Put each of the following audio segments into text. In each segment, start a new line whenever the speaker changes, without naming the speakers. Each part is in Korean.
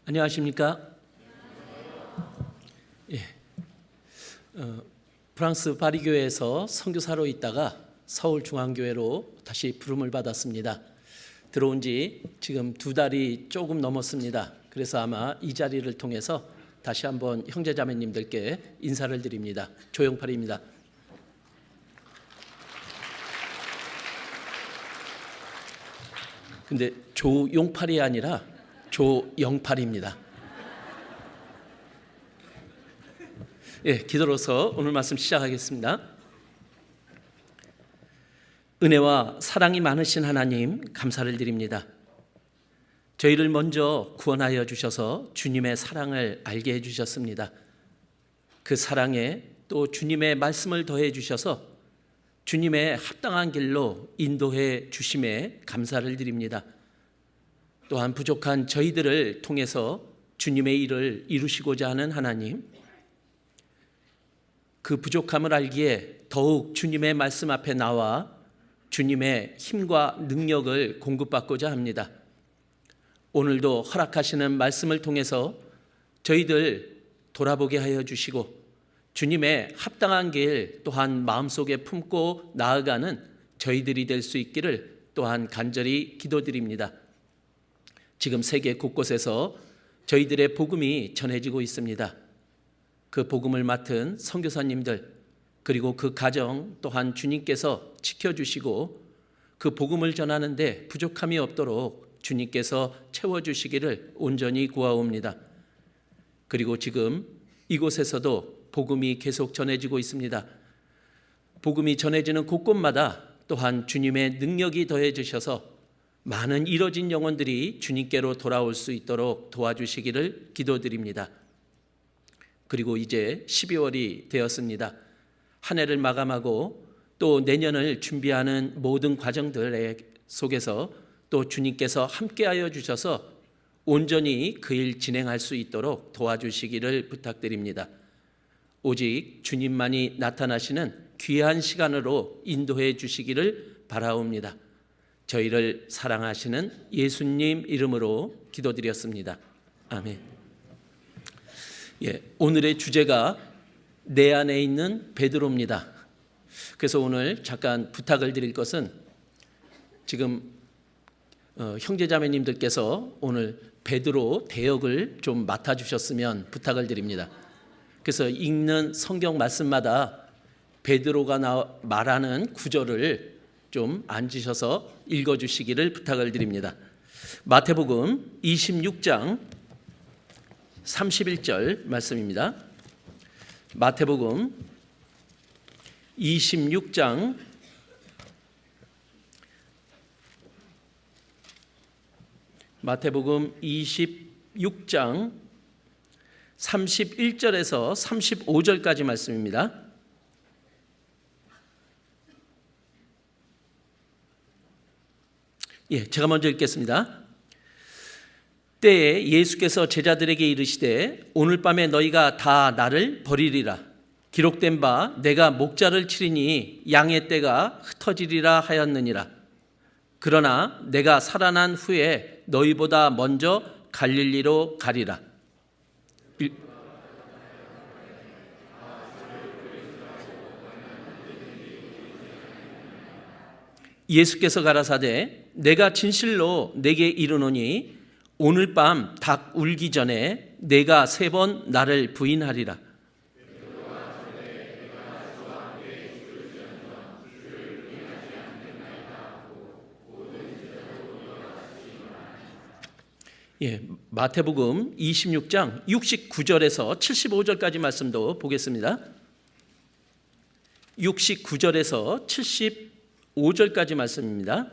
안녕하십니까? 예, 프랑스 파리 교회에서 선교사로 있다가 서울중앙교회로 다시 부름을 받았습니다. 들어온 지 지금 2달이 조금 넘었습니다. 그래서 아마 이 자리를 통해서 다시 한번 형제자매님들께 인사를 드립니다. 조영팔입니다. 근데 조용팔이 아니라 조영팔입니다. 예, 기도로서 오늘 말씀 시작하겠습니다. 은혜와 사랑이 많으신 하나님 감사를 드립니다. 저희를 먼저 구원하여 주셔서 주님의 사랑을 알게 해주셨습니다. 그 사랑에 또 주님의 말씀을 더해 주셔서 주님의 합당한 길로 인도해 주심에 감사를 드립니다. 또한 부족한 저희들을 통해서 주님의 일을 이루시고자 하는 하나님, 그 부족함을 알기에 더욱 주님의 말씀 앞에 나와 주님의 힘과 능력을 공급받고자 합니다. 오늘도 허락하시는 말씀을 통해서 저희들 돌아보게 하여 주시고 주님의 합당한 길 또한 마음속에 품고 나아가는 저희들이 될 수 있기를 또한 간절히 기도드립니다. 지금 세계 곳곳에서 저희들의 복음이 전해지고 있습니다. 그 복음을 맡은 선교사님들 그리고 그 가정 또한 주님께서 지켜주시고 그 복음을 전하는데 부족함이 없도록 주님께서 채워주시기를 온전히 구하옵니다. 그리고 지금 이곳에서도 복음이 계속 전해지고 있습니다. 복음이 전해지는 곳곳마다 또한 주님의 능력이 더해주셔서 많은 이뤄진 영혼들이 주님께로 돌아올 수 있도록 도와주시기를 기도드립니다. 그리고 이제 12월이 되었습니다. 한 해를 마감하고 또 내년을 준비하는 모든 과정들 속에서 또 주님께서 함께하여 주셔서 온전히 그 일 진행할 수 있도록 도와주시기를 부탁드립니다. 오직 주님만이 나타나시는 귀한 시간으로 인도해 주시기를 바라옵니다. 저희를 사랑하시는 예수님 이름으로 기도드렸습니다. 아멘. 예, 오늘의 주제가 내 안에 있는 베드로입니다. 그래서 오늘 잠깐 부탁을 드릴 것은 지금 형제자매님들께서 오늘 베드로 대역을 좀 맡아주셨으면 부탁을 드립니다. 그래서 읽는 성경 말씀마다 베드로가 말하는 구절을 좀 앉으셔서 읽어주시기를 부탁을 드립니다. 마태복음 26장 31절 말씀입니다. 마태복음 26장 31절에서 35절까지 말씀입니다. 예, 제가 먼저 읽겠습니다. 때에 예수께서 제자들에게 이르시되 오늘 밤에 너희가 다 나를 버리리라. 기록된 바 내가 목자를 치리니 양의 떼가 흩어지리라 하였느니라. 그러나 내가 살아난 후에 너희보다 먼저 갈릴리로 가리라. 예수께서 가라사대 내가 진실로 내게 이르노니 오늘 밤 닭 울기 전에 내가 3번 나를 부인하리라. 예, 마태복음 26장 69절에서 75절까지 말씀도 보겠습니다. 69절에서 75절까지 말씀입니다.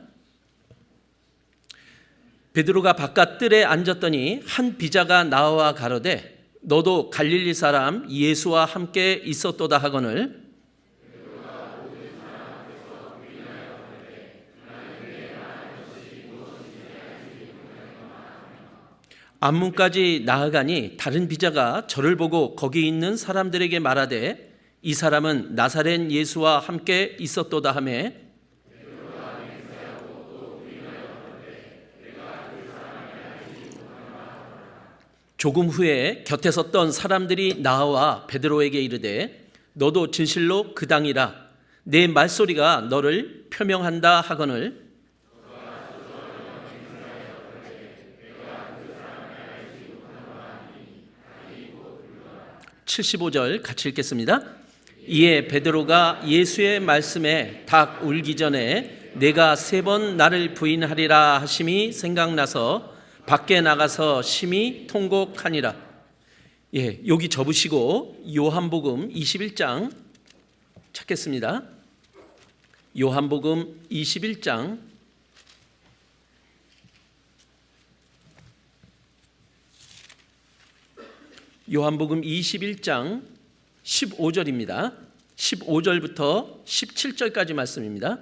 베드로가 바깥 뜰에 앉았더니 한 비자가 나와 가로되 너도 갈릴리 사람 예수와 함께 있었도다 하거늘 앞문까지 나아가니 다른 비자가 저를 보고 거기 있는 사람들에게 말하되 이 사람은 나사렛 예수와 함께 있었도다 하매 조금 후에 곁에 섰던 사람들이 나와 베드로에게 이르되 너도 진실로 그 당이라 내 말소리가 너를 표명한다 하거늘 75절 같이 읽겠습니다. 이에 베드로가 예수의 말씀에 닭 울기 전에 내가 3번 나를 부인하리라 하심이 생각나서 밖에 나가서 심히 통곡하니라. 여기 접으시고 요한복음 21장 찾겠습니다. 요한복음 21장 요한복음 21장 15절입니다. 15절부터 17절까지 말씀입니다.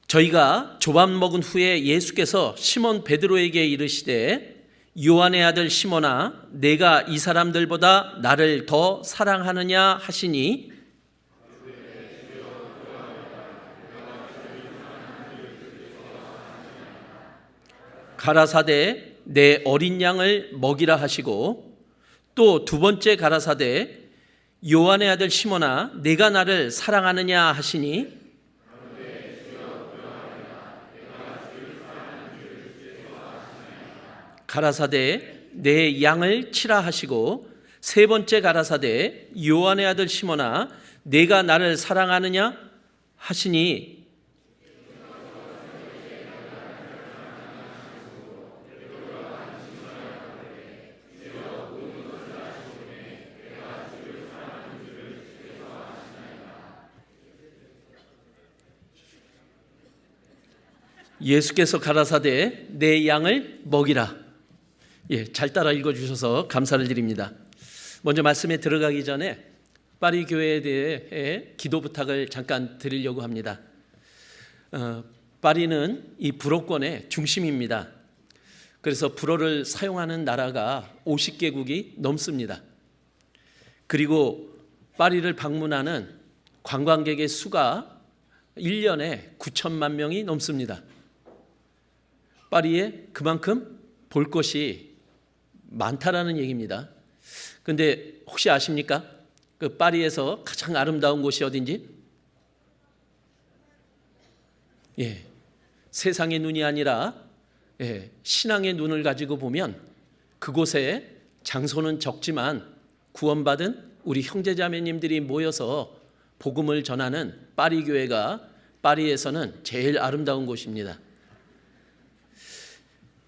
저희가 조밥 먹은 후에 예수께서 시몬 베드로에게 이르시되 요한의 아들 시몬아 내가 이 사람들보다 나를 더 사랑하느냐 하시니 가라사대 내 어린 양을 먹이라 하시고 또 두 번째 가라사대 요한의 아들 시몬아 내가 나를 사랑하느냐 하시니 가라사대 내 양을 치라 하시고 세 번째 가라사대 요한의 아들 시몬아 내가 나를 사랑하느냐 하시니 예수께서 가라사대 내 양을 먹이라. 잘 따라 읽어주셔서 감사를 드립니다. 먼저 말씀에 들어가기 전에 파리 교회에 대해 기도 부탁을 잠깐 드리려고 합니다. 파리는 이 불어권의 중심입니다. 그래서 불어를 사용하는 나라가 50개국이 넘습니다. 그리고 파리를 방문하는 관광객의 수가 1년에 9천만 명이 넘습니다. 파리에 그만큼 볼 것이 많다라는 얘기입니다. 근데 혹시 아십니까? 그 파리에서 가장 아름다운 곳이 어딘지? 세상의 눈이 아니라 신앙의 눈을 가지고 보면 그곳에 장소는 적지만 구원받은 우리 형제자매님들이 모여서 복음을 전하는 파리 교회가 파리에서는 제일 아름다운 곳입니다.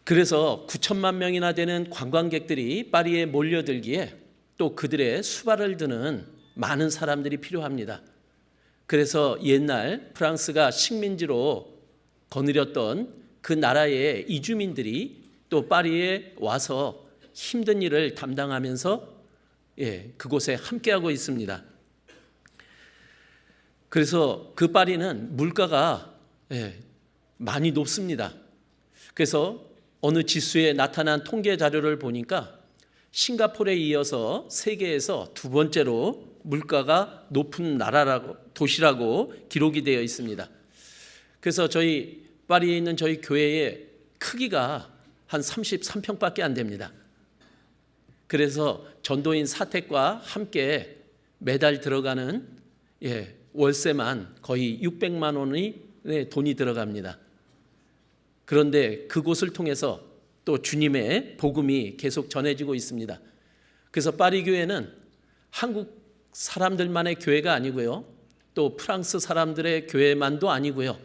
그래서 9천만 명이나 되는 관광객들이 파리에 몰려들기에 또 그들의 수발을 드는 많은 사람들이 필요합니다. 그래서 옛날 프랑스가 식민지로 거느렸던 그 나라의 이주민들이 또 파리에 와서 힘든 일을 담당하면서 그곳에 함께하고 있습니다. 그래서 그 파리는 물가가 많이 높습니다. 그래서 어느 지수에 나타난 통계 자료를 보니까 싱가포르에 이어서 세계에서 두 번째로 물가가 높은 도시라고 기록이 되어 있습니다. 그래서 저희 파리에 있는 저희 교회의 크기가 한 33평밖에 안 됩니다. 그래서 전도인 사택과 함께 매달 들어가는 월세만 거의 600만 원의 돈이 들어갑니다. 그런데 그곳을 통해서 또 주님의 복음이 계속 전해지고 있습니다. 그래서 파리 교회는 한국 사람들만의 교회가 아니고요. 또 프랑스 사람들의 교회만도 아니고요.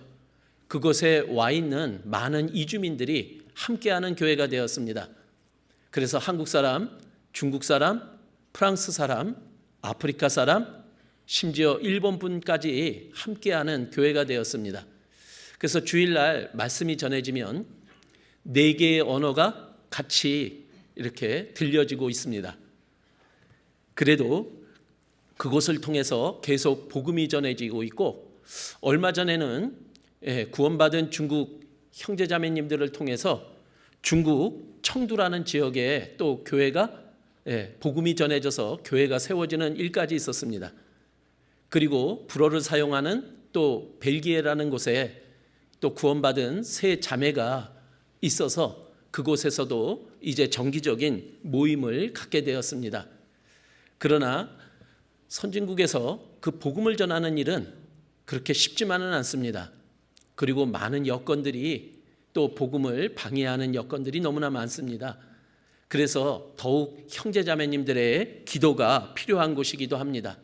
그곳에 와 있는 많은 이주민들이 함께하는 교회가 되었습니다. 그래서 한국 사람, 중국 사람, 프랑스 사람, 아프리카 사람, 심지어 일본 분까지 함께하는 교회가 되었습니다. 그래서 주일날 말씀이 전해지면 4개의 언어가 같이 이렇게 들려지고 있습니다. 그래도 그곳을 통해서 계속 복음이 전해지고 있고 얼마 전에는 구원받은 중국 형제자매님들을 통해서 중국 청두라는 지역에 또 교회가 복음이 전해져서 교회가 세워지는 일까지 있었습니다. 그리고 불어를 사용하는 또 벨기에라는 곳에 또 구원받은 세 자매가 있어서 그곳에서도 이제 정기적인 모임을 갖게 되었습니다. 그러나 선진국에서 그 복음을 전하는 일은 그렇게 쉽지만은 않습니다. 그리고 많은 여건들이, 또 복음을 방해하는 여건들이 너무나 많습니다. 그래서 더욱 형제자매님들의 기도가 필요한 곳이기도 합니다.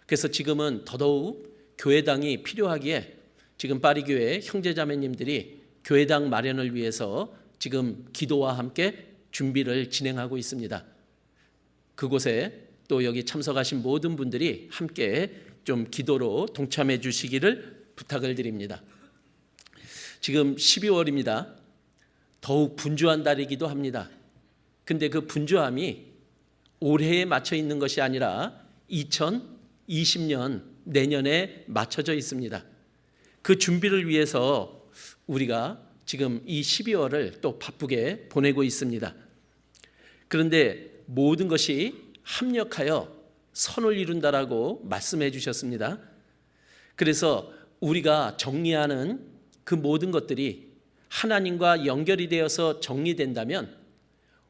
그래서 지금은 더더욱 교회당이 필요하기에 지금 파리교회 형제자매님들이 교회당 마련을 위해서 지금 기도와 함께 준비를 진행하고 있습니다. 그곳에 또 여기 참석하신 모든 분들이 함께 좀 기도로 동참해 주시기를 부탁을 드립니다. 지금 12월입니다. 더욱 분주한 달이기도 합니다. 근데 그 분주함이 올해에 맞춰 있는 것이 아니라 2020년 내년에 맞춰져 있습니다. 그 준비를 위해서 우리가 지금 이 12월을 또 바쁘게 보내고 있습니다. 그런데 모든 것이 합력하여 선을 이룬다라고 말씀해 주셨습니다. 그래서 우리가 정리하는 그 모든 것들이 하나님과 연결이 되어서 정리된다면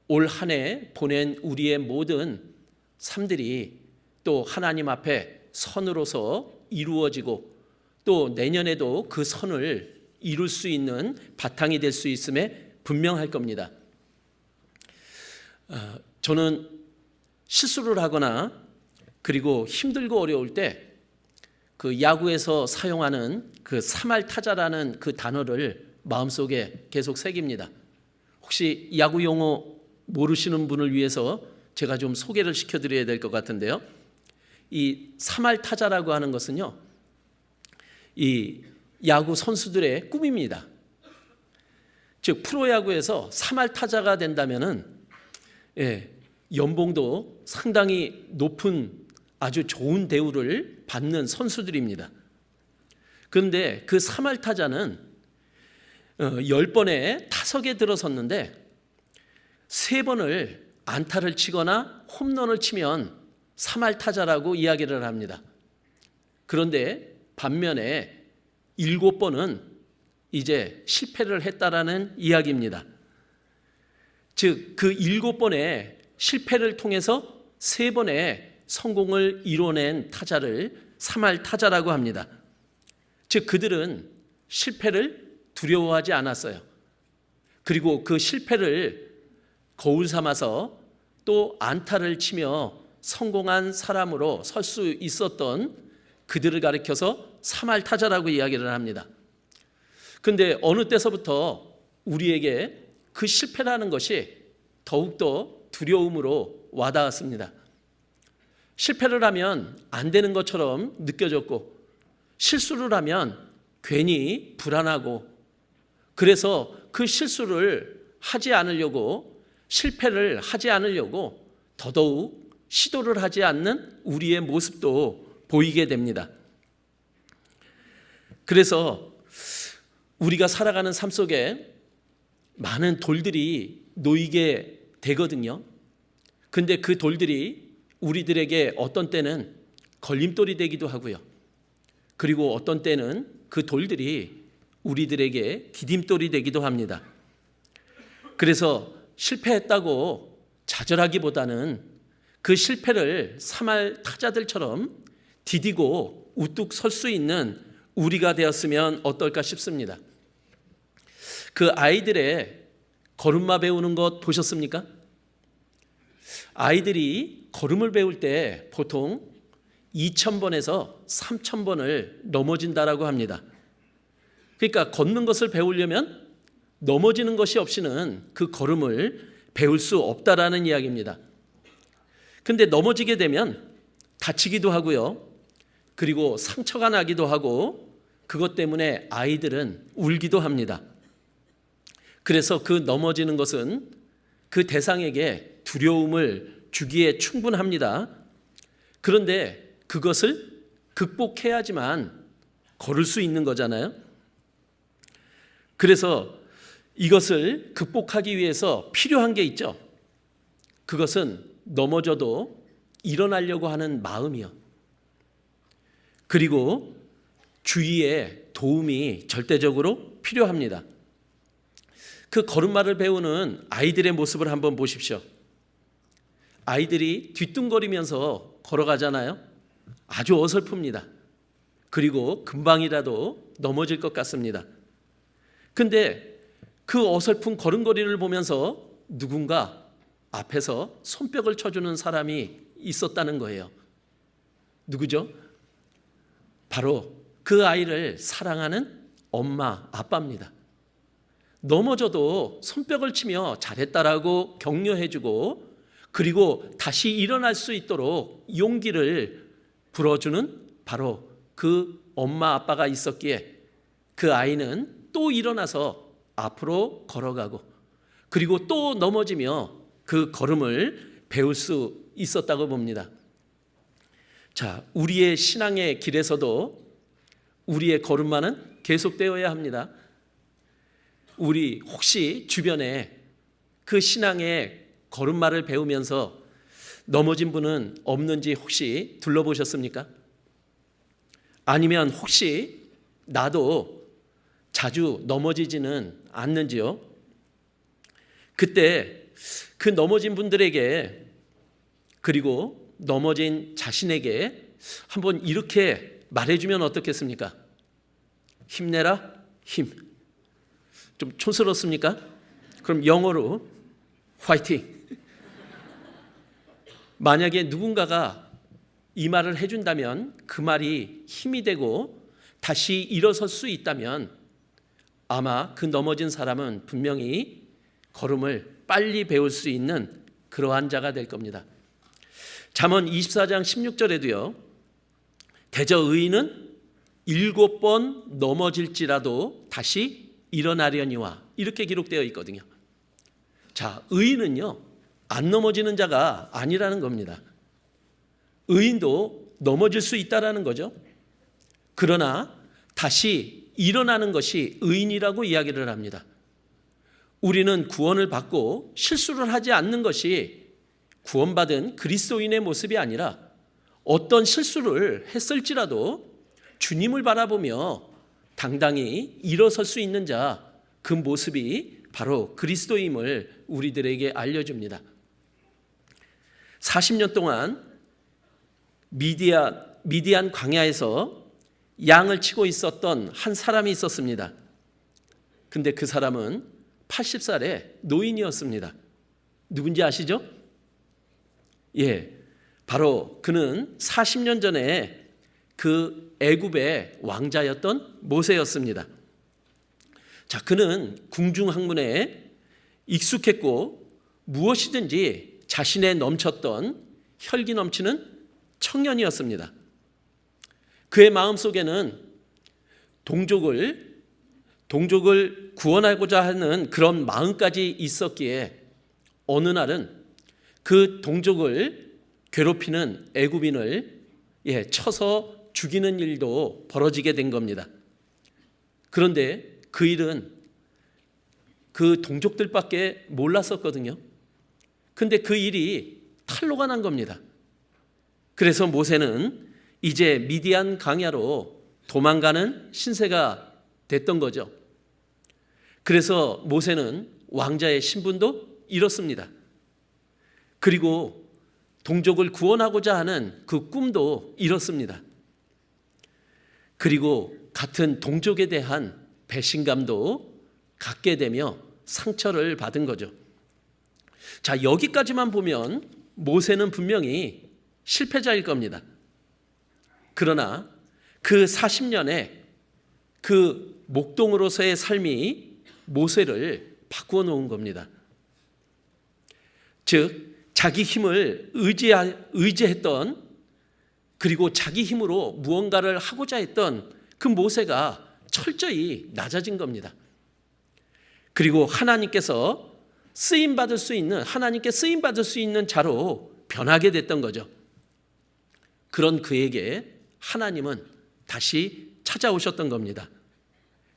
올 한 해 보낸 우리의 모든 삶들이 또 하나님 앞에 선으로서 이루어지고 또 내년에도 그 선을 이룰 수 있는 바탕이 될 수 있음에 분명할 겁니다. 저는 실수를 하거나 그리고 힘들고 어려울 때 그 야구에서 사용하는 그 사말타자라는 그 단어를 마음속에 계속 새깁니다. 혹시 야구 용어 모르시는 분을 위해서 제가 좀 소개를 시켜드려야 될 것 같은데요. 이 사말타자라고 하는 것은요, 이 야구 선수들의 꿈입니다. 즉 프로야구에서 사말타자가 된다면은 연봉도 상당히 높은 아주 좋은 대우를 받는 선수들입니다. 그런데 그 사말타자는 10번의 타석에 들어섰는데 3번을 안타를 치거나 홈런을 치면 사말타자라고 이야기를 합니다. 그런데 반면에 7번은 이제 실패를 했다라는 이야기입니다. 즉 그 7번의 실패를 통해서 3번의 성공을 이뤄낸 타자를 사말타자라고 합니다. 즉 그들은 실패를 두려워하지 않았어요. 그리고 그 실패를 거울 삼아서 또 안타를 치며 성공한 사람으로 설 수 있었던 그들을 가리켜서 사말타자라고 이야기를 합니다. 그런데 어느 때서부터 우리에게 그 실패라는 것이 더욱더 두려움으로 와닿았습니다. 실패를 하면 안 되는 것처럼 느껴졌고 실수를 하면 괜히 불안하고 그래서 그 실수를 하지 않으려고 실패를 하지 않으려고 더더욱 시도를 하지 않는 우리의 모습도 보이게 됩니다. 그래서 우리가 살아가는 삶 속에 많은 돌들이 놓이게 되거든요. 근데 그 돌들이 우리들에게 어떤 때는 걸림돌이 되기도 하고요. 그리고 어떤 때는 그 돌들이 우리들에게 디딤돌이 되기도 합니다. 그래서 실패했다고 좌절하기보다는 그 실패를 사말타자들처럼 디디고 우뚝 설 수 있는 우리가 되었으면 어떨까 싶습니다. 그 아이들의 걸음마 배우는 것 보셨습니까? 아이들이 걸음을 배울 때 보통 2,000번에서 3,000번을 넘어진다라고 합니다. 그러니까 걷는 것을 배우려면 넘어지는 것이 없이는 그 걸음을 배울 수 없다라는 이야기입니다. 근데 넘어지게 되면 다치기도 하고요. 그리고 상처가 나기도 하고 그것 때문에 아이들은 울기도 합니다. 그래서 그 넘어지는 것은 그 대상에게 두려움을 주기에 충분합니다. 그런데 그것을 극복해야지만 걸을 수 있는 거잖아요. 그래서 이것을 극복하기 위해서 필요한 게 있죠. 그것은 넘어져도 일어나려고 하는 마음이요. 그리고 주위의 도움이 절대적으로 필요합니다. 그 걸음마를 배우는 아이들의 모습을 한번 보십시오. 아이들이 뒤뚱거리면서 걸어가잖아요. 아주 어설픕니다. 그리고 금방이라도 넘어질 것 같습니다. 근데 그 어설픈 걸음걸이를 보면서 누군가 앞에서 손뼉을 쳐주는 사람이 있었다는 거예요. 누구죠? 바로 그 아이를 사랑하는 엄마, 아빠입니다. 넘어져도 손뼉을 치며 잘했다라고 격려해주고, 그리고 다시 일어날 수 있도록 용기를 불어주는 바로 그 엄마, 아빠가 있었기에 그 아이는 또 일어나서 앞으로 걸어가고, 그리고 또 넘어지며 그 걸음을 배울 수 있었다고 봅니다. 자, 우리의 신앙의 길에서도 우리의 걸음마는 계속되어야 합니다. 우리 혹시 주변에 그 신앙의 걸음마를 배우면서 넘어진 분은 없는지 혹시 둘러보셨습니까? 아니면 혹시 나도 자주 넘어지지는 않는지요? 그때 그 넘어진 분들에게, 그리고 넘어진 자신에게 한번 이렇게 말해주면 어떻겠습니까? 힘내라, 힘. 좀 촌스럽습니까? 그럼 영어로 화이팅. 만약에 누군가가 이 말을 해준다면 그 말이 힘이 되고 다시 일어설 수 있다면 아마 그 넘어진 사람은 분명히 걸음을 빨리 배울 수 있는 그러한 자가 될 겁니다. 잠언 24장 16절에도요. 대저 의인은 7번 넘어질지라도 다시 일어나려니와 이렇게 기록되어 있거든요. 자, 의인은요, 안 넘어지는 자가 아니라는 겁니다. 의인도 넘어질 수 있다라는 거죠. 그러나 다시 일어나는 것이 의인이라고 이야기를 합니다. 우리는 구원을 받고 실수를 하지 않는 것이 구원받은 그리스도인의 모습이 아니라 어떤 실수를 했을지라도 주님을 바라보며 당당히 일어설 수 있는 자, 그 모습이 바로 그리스도임을 우리들에게 알려줍니다. 40년 동안 미디안 광야에서 양을 치고 있었던 한 사람이 있었습니다. 근데 그 사람은 80살의 노인이었습니다. 누군지 아시죠? 예, 바로 그는 40년 전에 그 애굽의 왕자였던 모세였습니다. 자, 그는 궁중학문에 익숙했고 무엇이든지 자신에 넘쳤던 혈기 넘치는 청년이었습니다. 그의 마음속에는 동족을 구원하고자 하는 그런 마음까지 있었기에 어느 날은 그 동족을 괴롭히는 애굽인을 쳐서 죽이는 일도 벌어지게 된 겁니다. 그런데 그 일은 그 동족들밖에 몰랐었거든요. 근데 그 일이 탄로가 난 겁니다. 그래서 모세는 이제 미디안 광야로 도망가는 신세가 됐던 거죠. 그래서 모세는 왕자의 신분도 잃었습니다. 그리고 동족을 구원하고자 하는 그 꿈도 잃었습니다. 그리고 같은 동족에 대한 배신감도 갖게 되며 상처를 받은 거죠. 자, 여기까지만 보면 모세는 분명히 실패자일 겁니다. 그러나 그 40년의 그 목동으로서의 삶이 모세를 바꾸어 놓은 겁니다. 즉, 자기 힘을 의지했던, 그리고 자기 힘으로 무언가를 하고자 했던 그 모세가 철저히 낮아진 겁니다. 그리고 하나님께 쓰임받을 수 있는 자로 변하게 됐던 거죠. 그런 그에게 하나님은 다시 찾아오셨던 겁니다.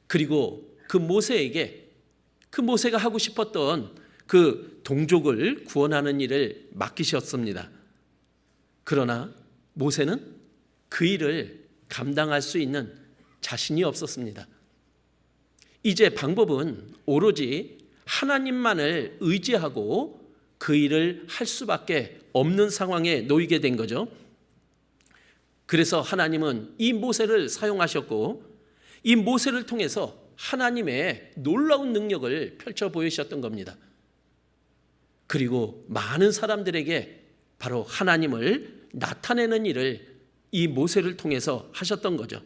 그리고 그 모세가 하고 싶었던 그 동족을 구원하는 일을 맡기셨습니다. 그러나 모세는 그 일을 감당할 수 있는 자신이 없었습니다. 이제 방법은 오로지 하나님만을 의지하고 그 일을 할 수밖에 없는 상황에 놓이게 된 거죠. 그래서 하나님은 이 모세를 사용하셨고 이 모세를 통해서 하나님의 놀라운 능력을 펼쳐 보이셨던 겁니다. 그리고 많은 사람들에게 바로 하나님을 나타내는 일을 이 모세를 통해서 하셨던 거죠.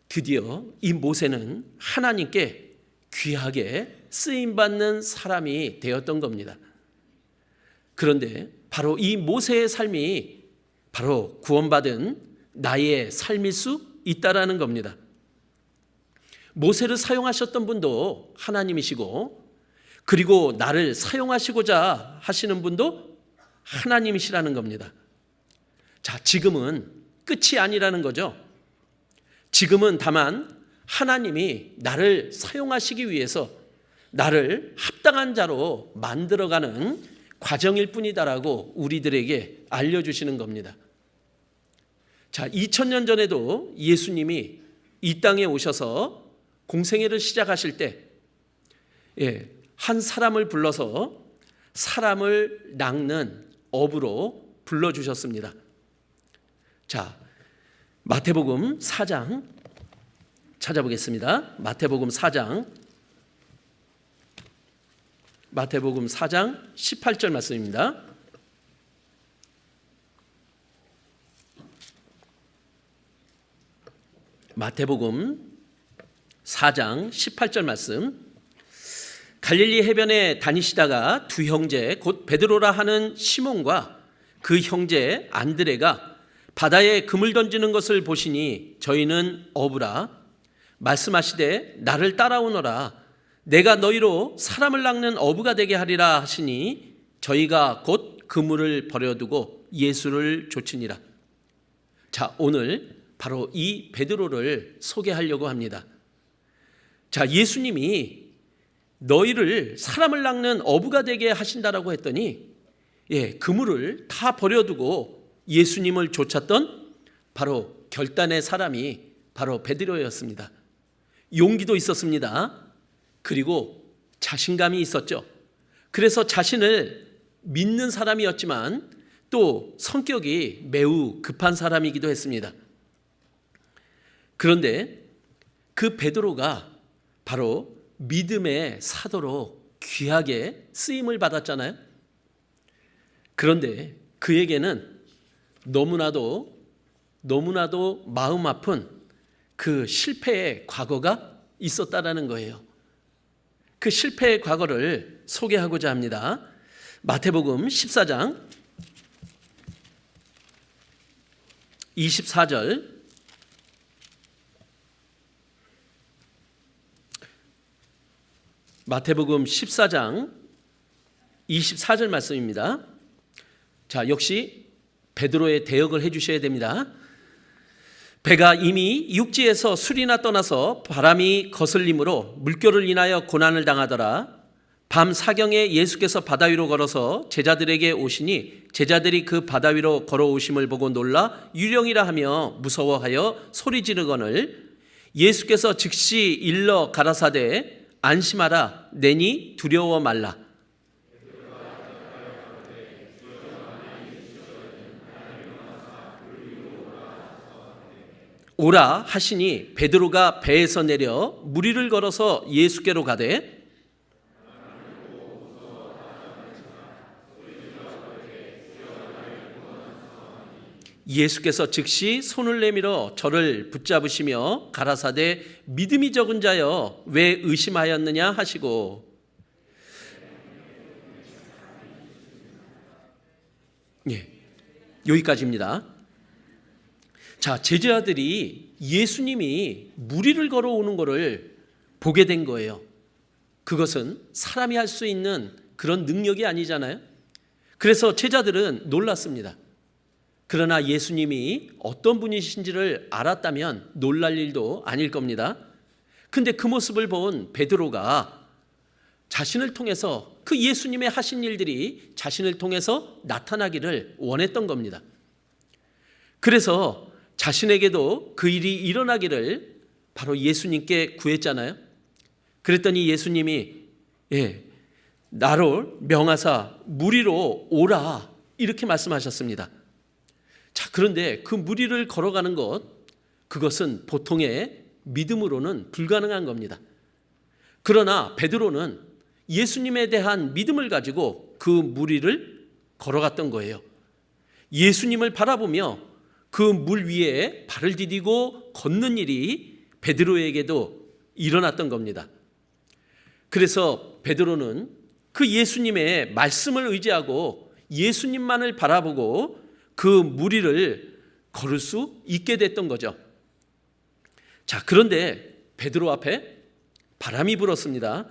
드디어 이 모세는 하나님께 귀하게 쓰임받는 사람이 되었던 겁니다. 그런데 바로 이 모세의 삶이 바로 구원받은 나의 삶일 수 있다라는 겁니다. 모세를 사용하셨던 분도 하나님이시고 그리고 나를 사용하시고자 하시는 분도 하나님이시라는 겁니다. 자, 지금은 끝이 아니라는 거죠. 지금은 다만 하나님이 나를 사용하시기 위해서 나를 합당한 자로 만들어가는 과정일 뿐이다라고 우리들에게 알려주시는 겁니다. 자, 2000년 전에도 예수님이 이 땅에 오셔서 공생애를 시작하실 때 한 사람을 불러서 사람을 낚는 어부로 불러주셨습니다. 자, 마태복음 4장 찾아보겠습니다. 마태복음 4장 18절 말씀입니다. 마태복음 4장 18절 말씀. 갈릴리 해변에 다니시다가 두 형제 곧 베드로라 하는 시몬과 그 형제 안드레가 바다에 그물 던지는 것을 보시니 저희는 어부라 말씀하시되 나를 따라오너라 내가 너희로 사람을 낚는 어부가 되게 하리라 하시니 저희가 곧 그물을 버려두고 예수를 좇으니라. 자, 오늘 바로 이 베드로를 소개하려고 합니다. 자, 예수님이 너희를 사람을 낚는 어부가 되게 하신다라고 했더니 그물을 다 버려두고 예수님을 좇았던 바로 결단의 사람이 바로 베드로였습니다. 용기도 있었습니다. 그리고 자신감이 있었죠. 그래서 자신을 믿는 사람이었지만 또 성격이 매우 급한 사람이기도 했습니다. 그런데 그 베드로가 바로 믿음의 사도로 귀하게 쓰임을 받았잖아요. 그런데 그에게는 너무나도 마음 아픈 그 실패의 과거가 있었다라는 거예요. 그 실패의 과거를 소개하고자 합니다. 마태복음 14장 24절 마태복음 14장 24절 말씀입니다. 자, 역시 베드로의 대역을 해주셔야 됩니다. 배가 이미 육지에서 수리나 떠나서 바람이 거슬림으로 물결을 인하여 고난을 당하더라. 밤 사경에 예수께서 바다 위로 걸어서 제자들에게 오시니 제자들이 그 바다 위로 걸어오심을 보고 놀라 유령이라 하며 무서워하여 소리 지르거늘 예수께서 즉시 일러 가라사대 안심하라 내니 두려워 말라. 오라 하시니 베드로가 배에서 내려 무리를 걸어서 예수께로 가되 예수께서 즉시 손을 내밀어 저를 붙잡으시며 가라사대 믿음이 적은 자여 왜 의심하였느냐 하시고 여기까지입니다. 자, 제자들이 예수님이 무리를 걸어오는 것을 보게 된 거예요. 그것은 사람이 할 수 있는 그런 능력이 아니잖아요. 그래서 제자들은 놀랐습니다. 그러나 예수님이 어떤 분이신지를 알았다면 놀랄 일도 아닐 겁니다. 근데 그 모습을 본 베드로가 자신을 통해서 그 예수님의 하신 일들이 자신을 통해서 나타나기를 원했던 겁니다. 그래서 자신에게도 그 일이 일어나기를 바로 예수님께 구했잖아요. 그랬더니 예수님이 나를 명하사 무리로 오라 이렇게 말씀하셨습니다. 자, 그런데 그 무리를 걸어가는 그것은 보통의 믿음으로는 불가능한 겁니다. 그러나 베드로는 예수님에 대한 믿음을 가지고 그 무리를 걸어갔던 거예요. 예수님을 바라보며 그 물 위에 발을 디디고 걷는 일이 베드로에게도 일어났던 겁니다. 그래서 베드로는 그 예수님의 말씀을 의지하고 예수님만을 바라보고 그 무리를 걸을 수 있게 됐던 거죠. 자, 그런데 베드로 앞에 바람이 불었습니다.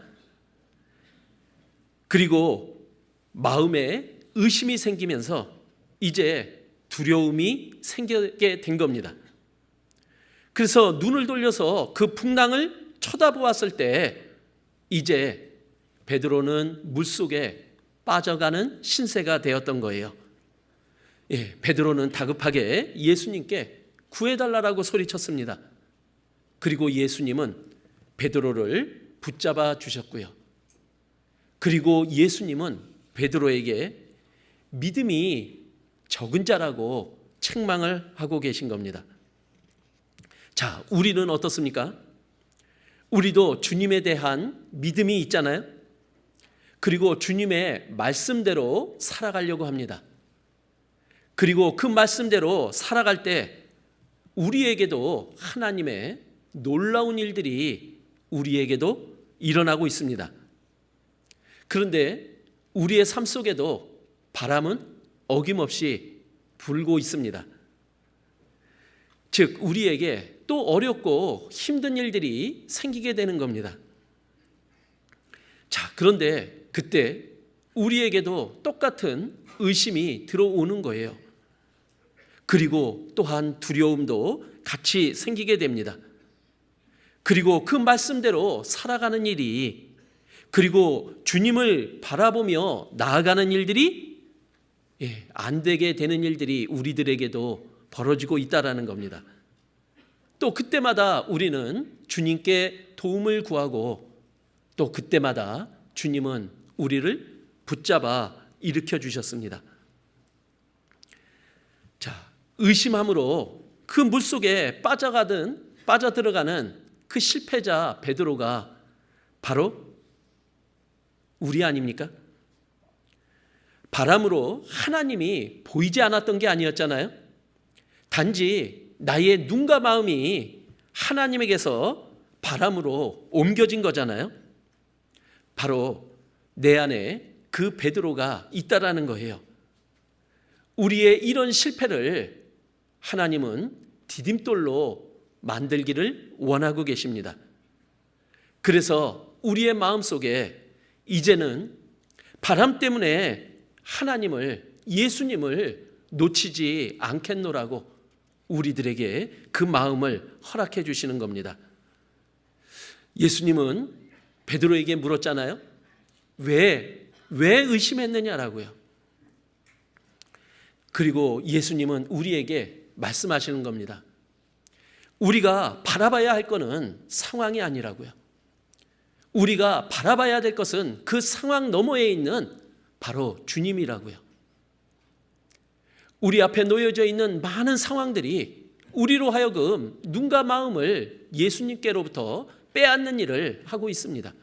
그리고 마음에 의심이 생기면서 이제 두려움이 생기게 된 겁니다. 그래서 눈을 돌려서 그 풍랑을 쳐다보았을 때 이제 베드로는 물속에 빠져가는 신세가 되었던 거예요. 베드로는 다급하게 예수님께 구해달라고 소리쳤습니다. 그리고 예수님은 베드로를 붙잡아 주셨고요. 그리고 예수님은 베드로에게 믿음이 적은 자라고 책망을 하고 계신 겁니다. 자, 우리는 어떻습니까? 우리도 주님에 대한 믿음이 있잖아요. 그리고 주님의 말씀대로 살아가려고 합니다. 그리고 그 말씀대로 살아갈 때 우리에게도 하나님의 놀라운 일들이 우리에게도 일어나고 있습니다. 그런데 우리의 삶 속에도 바람은 어김없이 불고 있습니다. 즉, 우리에게 또 어렵고 힘든 일들이 생기게 되는 겁니다. 자, 그런데 그때 우리에게도 똑같은 의심이 들어오는 거예요. 그리고 또한 두려움도 같이 생기게 됩니다. 그리고 그 말씀대로 살아가는 일이, 그리고 주님을 바라보며 나아가는 일들이 안 되게 되는 일들이 우리들에게도 벌어지고 있다라는 겁니다. 또 그때마다 우리는 주님께 도움을 구하고 또 그때마다 주님은 우리를 붙잡아 일으켜 주셨습니다. 자, 의심함으로 그 물속에 빠져들어가는 그 실패자 베드로가 바로 우리 아닙니까? 바람으로 하나님이 보이지 않았던 게 아니었잖아요. 단지 나의 눈과 마음이 하나님에게서 바람으로 옮겨진 거잖아요. 바로 내 안에 그 베드로가 있다라는 거예요. 우리의 이런 실패를 하나님은 디딤돌로 만들기를 원하고 계십니다. 그래서 우리의 마음속에 이제는 바람 때문에 하나님을, 예수님을 놓치지 않겠노라고 우리들에게 그 마음을 허락해 주시는 겁니다. 예수님은 베드로에게 물었잖아요. 왜 의심했느냐라고요. 그리고 예수님은 우리에게 말씀하시는 겁니다. 우리가 바라봐야 할 것은 상황이 아니라고요. 우리가 바라봐야 될 것은 그 상황 너머에 있는 바로 주님이라고요. 우리 앞에 놓여져 있는 많은 상황들이 우리로 하여금 눈과 마음을 예수님께로부터 빼앗는 일을 하고 있습니다.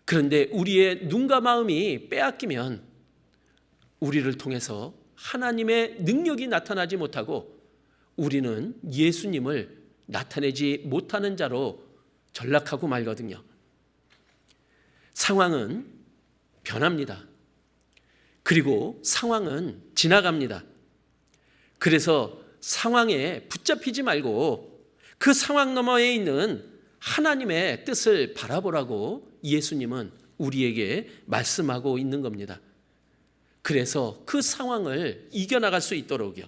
그런데 우리의 눈과 마음이 빼앗기면 우리를 통해서 하나님의 능력이 나타나지 못하고 우리는 예수님을 나타내지 못하는 자로 전락하고 말거든요. 상황은 변합니다. 그리고 상황은 지나갑니다. 그래서 상황에 붙잡히지 말고 그 상황 너머에 있는 하나님의 뜻을 바라보라고 예수님은 우리에게 말씀하고 있는 겁니다. 그래서 그 상황을 이겨나갈 수 있도록요.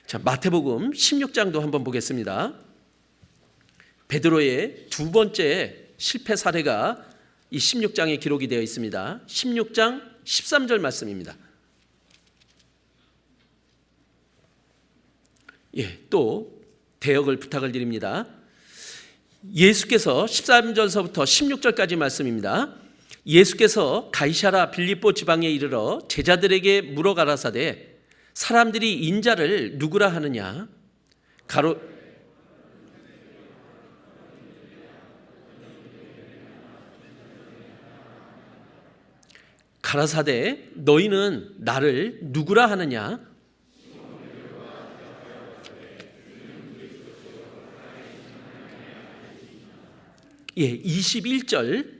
자, 마태복음 16장도 한번 보겠습니다. 베드로의 두 번째 실패 사례가 이 16장에 기록이 되어 있습니다. 16장 13절 말씀입니다. 또 대역을 부탁을 드립니다. 예수께서 13절서부터 16절까지 말씀입니다. 예수께서 가이사랴 빌립보 지방에 이르러 제자들에게 물어 가라사대 사람들이 인자를 누구라 하느냐 가라사대 너희는 나를 누구라 하느냐? 예, 21절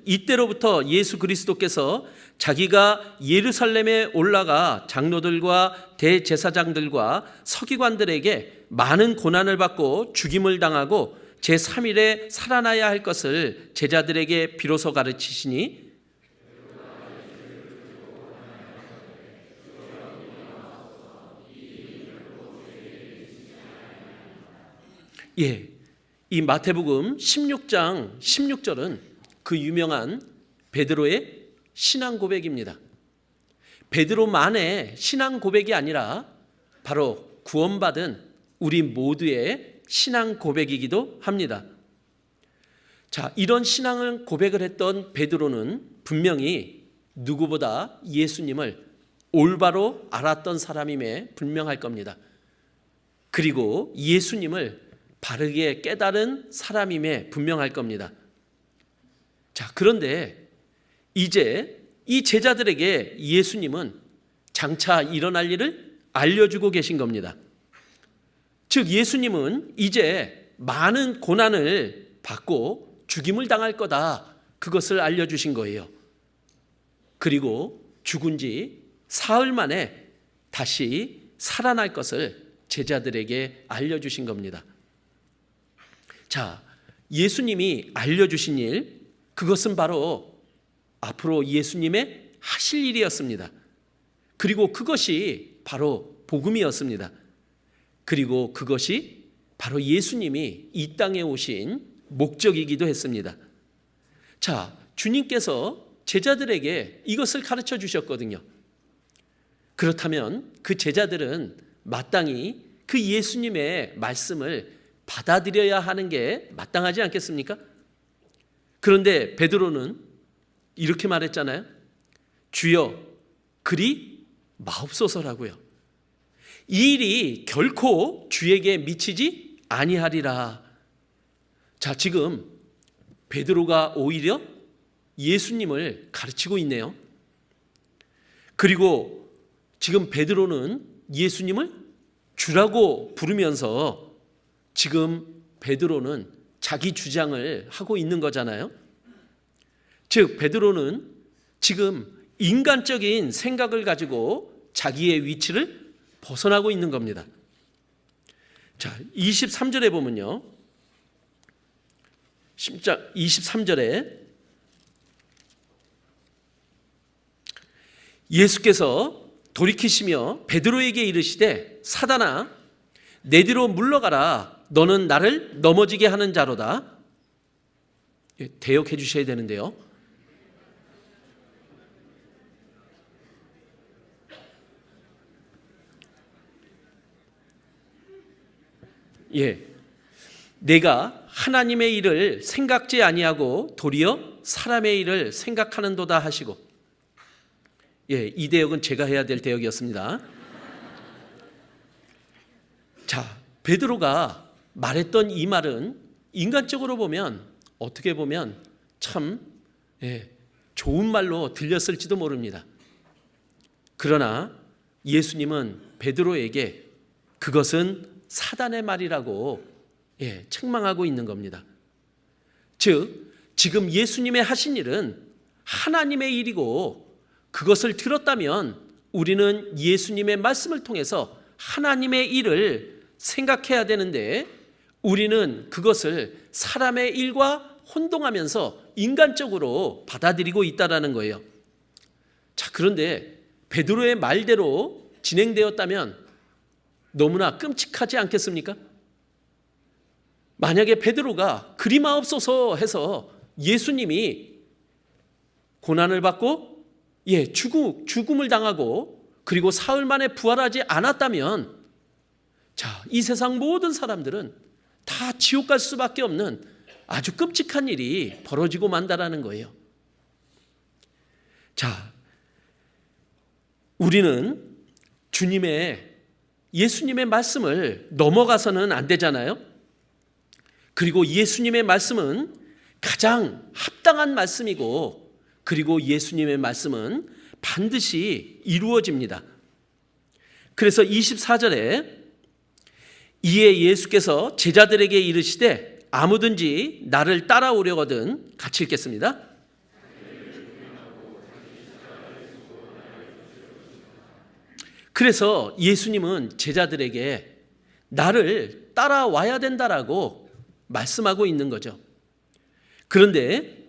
이때로부터 예수 그리스도께서 자기가 예루살렘에 올라가 장로들과 대제사장들과 서기관들에게 많은 고난을 받고 죽임을 당하고 제3일에 살아나야 할 것을 제자들에게 비로소 가르치시니 예, 이 마태복음 16장 16절은 그 유명한 베드로의 신앙 고백입니다. 베드로만의 신앙 고백이 아니라 바로 구원받은 우리 모두의 신앙 고백이기도 합니다. 자, 이런 신앙을 고백을 했던 베드로는 분명히 누구보다 예수님을 올바로 알았던 사람임에 분명할 겁니다. 그리고 예수님을 바르게 깨달은 사람임에 분명할 겁니다. 자, 그런데 이제 이 제자들에게 예수님은 장차 일어날 일을 알려주고 계신 겁니다. 즉 예수님은 이제 많은 고난을 받고 죽임을 당할 거다, 그것을 알려주신 거예요. 그리고 죽은 지 사흘 만에 다시 살아날 것을 제자들에게 알려주신 겁니다. 자, 예수님이 알려주신 일, 그것은 바로 앞으로 예수님의 하실 일이었습니다. 그리고 그것이 바로 복음이었습니다. 그리고 그것이 바로 예수님이 이 땅에 오신 목적이기도 했습니다. 자, 주님께서 제자들에게 이것을 가르쳐 주셨거든요. 그렇다면 그 제자들은 마땅히 그 예수님의 말씀을 받아들여야 하는 게 마땅하지 않겠습니까? 그런데 베드로는 이렇게 말했잖아요. 주여, 그리 마옵소서라고요. 이 일이 결코 주에게 미치지 아니하리라. 자, 지금 베드로가 오히려 예수님을 가르치고 있네요. 그리고 지금 베드로는 예수님을 주라고 부르면서 지금 베드로는 자기 주장을 하고 있는 거잖아요. 즉 베드로는 지금 인간적인 생각을 가지고 자기의 위치를 벗어나고 있는 겁니다. 자, 23절에 보면요. 23절에 예수께서 돌이키시며 베드로에게 이르시되 사단아 내 뒤로 물러가라 너는 나를 넘어지게 하는 자로다. 대역해 주셔야 되는데요. 예, 내가 하나님의 일을 생각지 아니하고 도리어 사람의 일을 생각하는도다 하시고, 예, 이 대역은 제가 해야 될 대역이었습니다. 자, 베드로가 말했던 이 말은 인간적으로 보면 어떻게 보면 참 좋은 말로 들렸을지도 모릅니다. 그러나 예수님은 베드로에게 그것은 사단의 말이라고 책망하고 있는 겁니다. 즉 지금 예수님의 하신 일은 하나님의 일이고 그것을 들었다면 우리는 예수님의 말씀을 통해서 하나님의 일을 생각해야 되는데 우리는 그것을 사람의 일과 혼동하면서 인간적으로 받아들이고 있다는 거예요. 자, 그런데 베드로의 말대로 진행되었다면 너무나 끔찍하지 않겠습니까? 만약에 베드로가 그리 마옵소서 해서 예수님이 고난을 받고 죽음을 당하고 그리고 사흘 만에 부활하지 않았다면 자, 이 세상 모든 사람들은 다 지옥 갈 수밖에 없는 아주 끔찍한 일이 벌어지고 만다라는 거예요. 자, 우리는 예수님의 말씀을 넘어가서는 안 되잖아요. 그리고 예수님의 말씀은 가장 합당한 말씀이고, 그리고 예수님의 말씀은 반드시 이루어집니다. 그래서 24절에 이에 예수께서 제자들에게 이르시되 아무든지 나를 따라오려거든, 같이 읽겠습니다. 그래서 예수님은 제자들에게 나를 따라와야 된다라고 말씀하고 있는 거죠. 그런데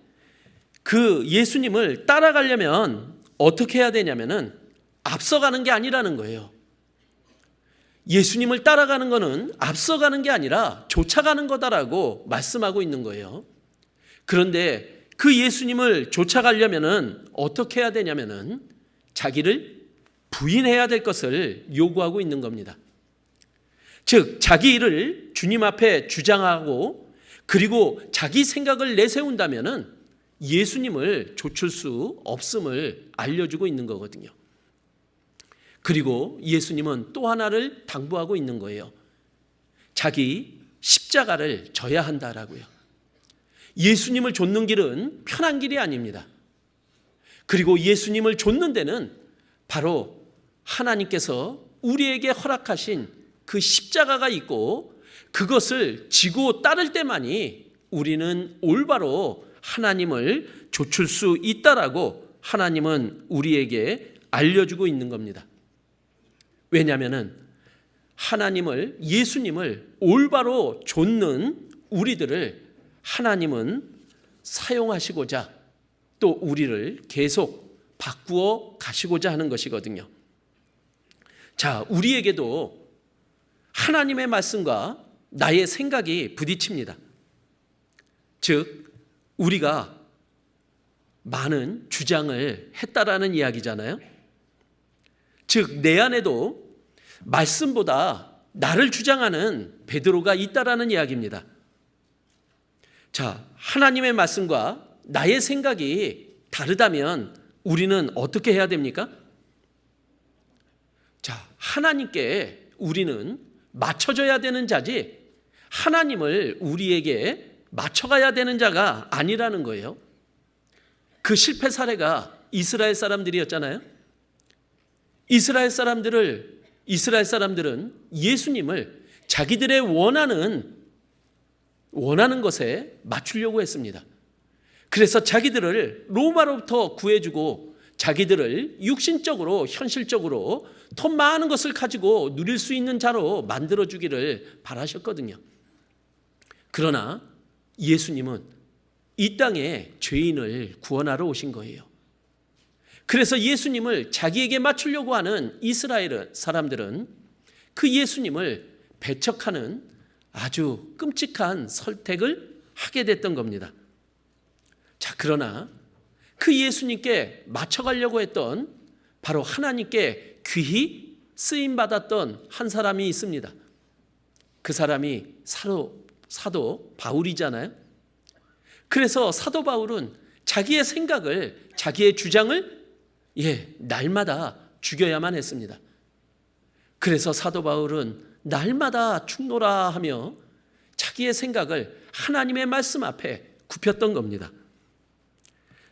그 예수님을 따라가려면 어떻게 해야 되냐면은 앞서가는 게 아니라는 거예요. 예수님을 따라가는 것은 앞서가는 게 아니라 쫓아가는 거다라고 말씀하고 있는 거예요. 그런데 그 예수님을 쫓아가려면은 어떻게 해야 되냐면은 자기를 부인해야 될 것을 요구하고 있는 겁니다. 즉, 자기 일을 주님 앞에 주장하고 그리고 자기 생각을 내세운다면은 예수님을 좇을 수 없음을 알려주고 있는 거거든요. 그리고 예수님은 또 하나를 당부하고 있는 거예요. 자기 십자가를 져야 한다라고요. 예수님을 좇는 길은 편한 길이 아닙니다. 그리고 예수님을 좇는 데는 바로 하나님께서 우리에게 허락하신 그 십자가가 있고, 그것을 지고 따를 때만이 우리는 올바로 하나님을 좇을 수 있다라고 하나님은 우리에게 알려주고 있는 겁니다. 왜냐하면 예수님을 올바로 좇는 우리들을 하나님은 사용하시고자 또 우리를 계속 바꾸어 가시고자 하는 것이거든요. 자, 우리에게도 하나님의 말씀과 나의 생각이 부딪힙니다. 즉, 우리가 많은 주장을 했다라는 이야기잖아요. 즉, 내 안에도 말씀보다 나를 주장하는 베드로가 있다라는 이야기입니다. 자, 하나님의 말씀과 나의 생각이 다르다면 우리는 어떻게 해야 됩니까? 자, 하나님께 우리는 맞춰져야 되는 자지 하나님을 우리에게 맞춰가야 되는 자가 아니라는 거예요. 그 실패 사례가 이스라엘 사람들이었잖아요. 이스라엘 사람들은 예수님을 자기들의 원하는 것에 맞추려고 했습니다. 그래서 자기들을 로마로부터 구해주고 자기들을 육신적으로 현실적으로 더 많은 것을 가지고 누릴 수 있는 자로 만들어주기를 바라셨거든요. 그러나 예수님은 이 땅에 죄인을 구원하러 오신 거예요. 그래서 예수님을 자기에게 맞추려고 하는 이스라엘 사람들은 그 예수님을 배척하는 아주 끔찍한 선택을 하게 됐던 겁니다. 자, 그러나 그 예수님께 맞춰가려고 했던 바로 하나님께 귀히 쓰임받았던 한 사람이 있습니다. 그 사람이 사도 바울이잖아요. 그래서 사도 바울은 자기의 생각을, 자기의 주장을 날마다 죽여야만 했습니다. 그래서 사도 바울은 날마다 죽노라 하며 자기의 생각을 하나님의 말씀 앞에 굽혔던 겁니다.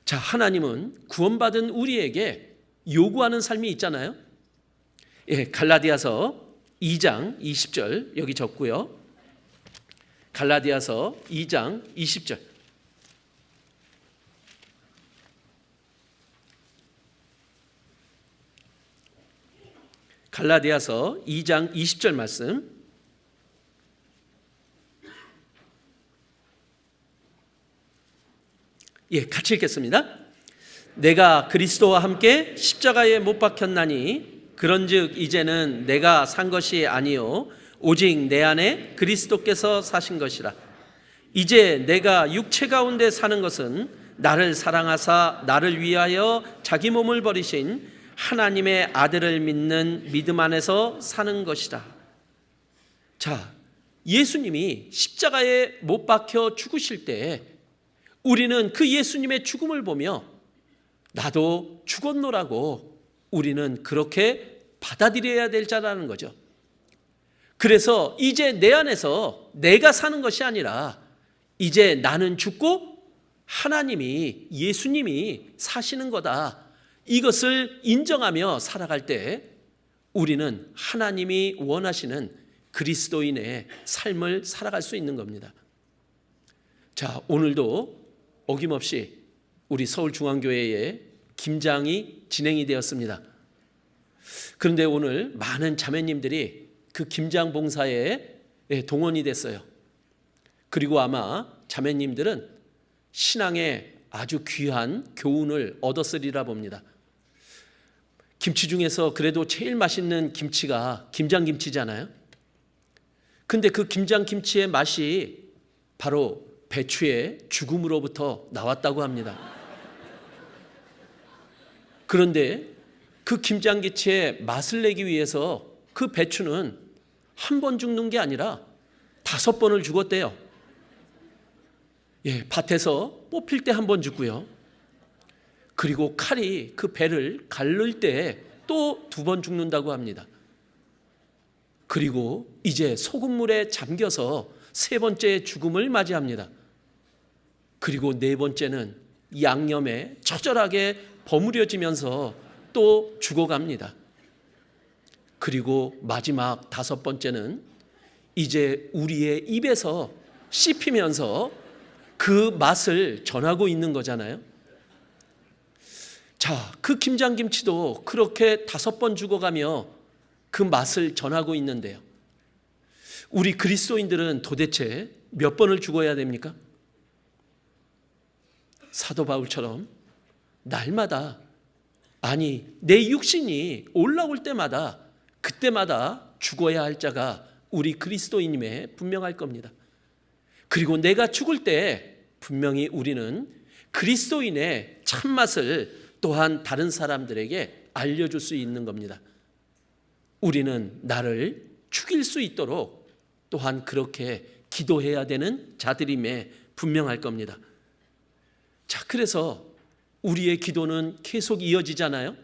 자, 하나님은 구원받은 우리에게 요구하는 삶이 있잖아요. 갈라디아서 2장 20절 여기 적고요. 갈라디아서 2장 20절. 갈라디아서 2장 20절 말씀. 같이 읽겠습니다. 내가 그리스도와 함께 십자가에 못 박혔나니 그런즉 이제는 내가 산 것이 아니요 오직 내 안에 그리스도께서 사신 것이라. 이제 내가 육체 가운데 사는 것은 나를 사랑하사 나를 위하여 자기 몸을 버리신 하나님의 아들을 믿는 믿음 안에서 사는 것이다. 자, 예수님이 십자가에 못 박혀 죽으실 때 우리는 그 예수님의 죽음을 보며 나도 죽었노라고 우리는 그렇게 받아들여야 될 자라는 거죠. 그래서 이제 내 안에서 내가 사는 것이 아니라 이제 나는 죽고 하나님이, 예수님이 사시는 거다. 이것을 인정하며 살아갈 때 우리는 하나님이 원하시는 그리스도인의 삶을 살아갈 수 있는 겁니다. 자, 오늘도 어김없이 우리 서울중앙교회에 김장이 진행이 되었습니다. 그런데 오늘 많은 자매님들이 그 김장 봉사에 동원이 됐어요. 그리고 아마 자매님들은 신앙에 아주 귀한 교훈을 얻었으리라 봅니다. 김치 중에서 그래도 제일 맛있는 김치가 김장김치잖아요. 근데 그 김장김치의 맛이 바로 배추의 죽음으로부터 나왔다고 합니다. 그런데 그 김장김치의 맛을 내기 위해서 그 배추는 한 번 죽는 게 아니라 5번을 죽었대요. 밭에서 뽑힐 때 한 번 죽고요. 그리고 칼이 그 배를 가를 때 또 2번 죽는다고 합니다. 그리고 이제 소금물에 잠겨서 3번째 죽음을 맞이합니다. 그리고 4번째는 양념에 처절하게 버무려지면서 또 죽어갑니다. 그리고 마지막 5번째는 이제 우리의 입에서 씹히면서 그 맛을 전하고 있는 거잖아요. 자, 그 김장김치도 그렇게 5번 죽어가며 그 맛을 전하고 있는데요. 우리 그리스도인들은 도대체 몇 번을 죽어야 됩니까? 사도 바울처럼 날마다, 아니 내 육신이 올라올 때마다 그때마다 죽어야 할 자가 우리 그리스도인임에 분명할 겁니다. 그리고 내가 죽을 때 분명히 우리는 그리스도인의 참맛을 또한 다른 사람들에게 알려줄 수 있는 겁니다. 우리는 나를 죽일 수 있도록 또한 그렇게 기도해야 되는 자들임에 분명할 겁니다. 자, 그래서 우리의 기도는 계속 이어지잖아요.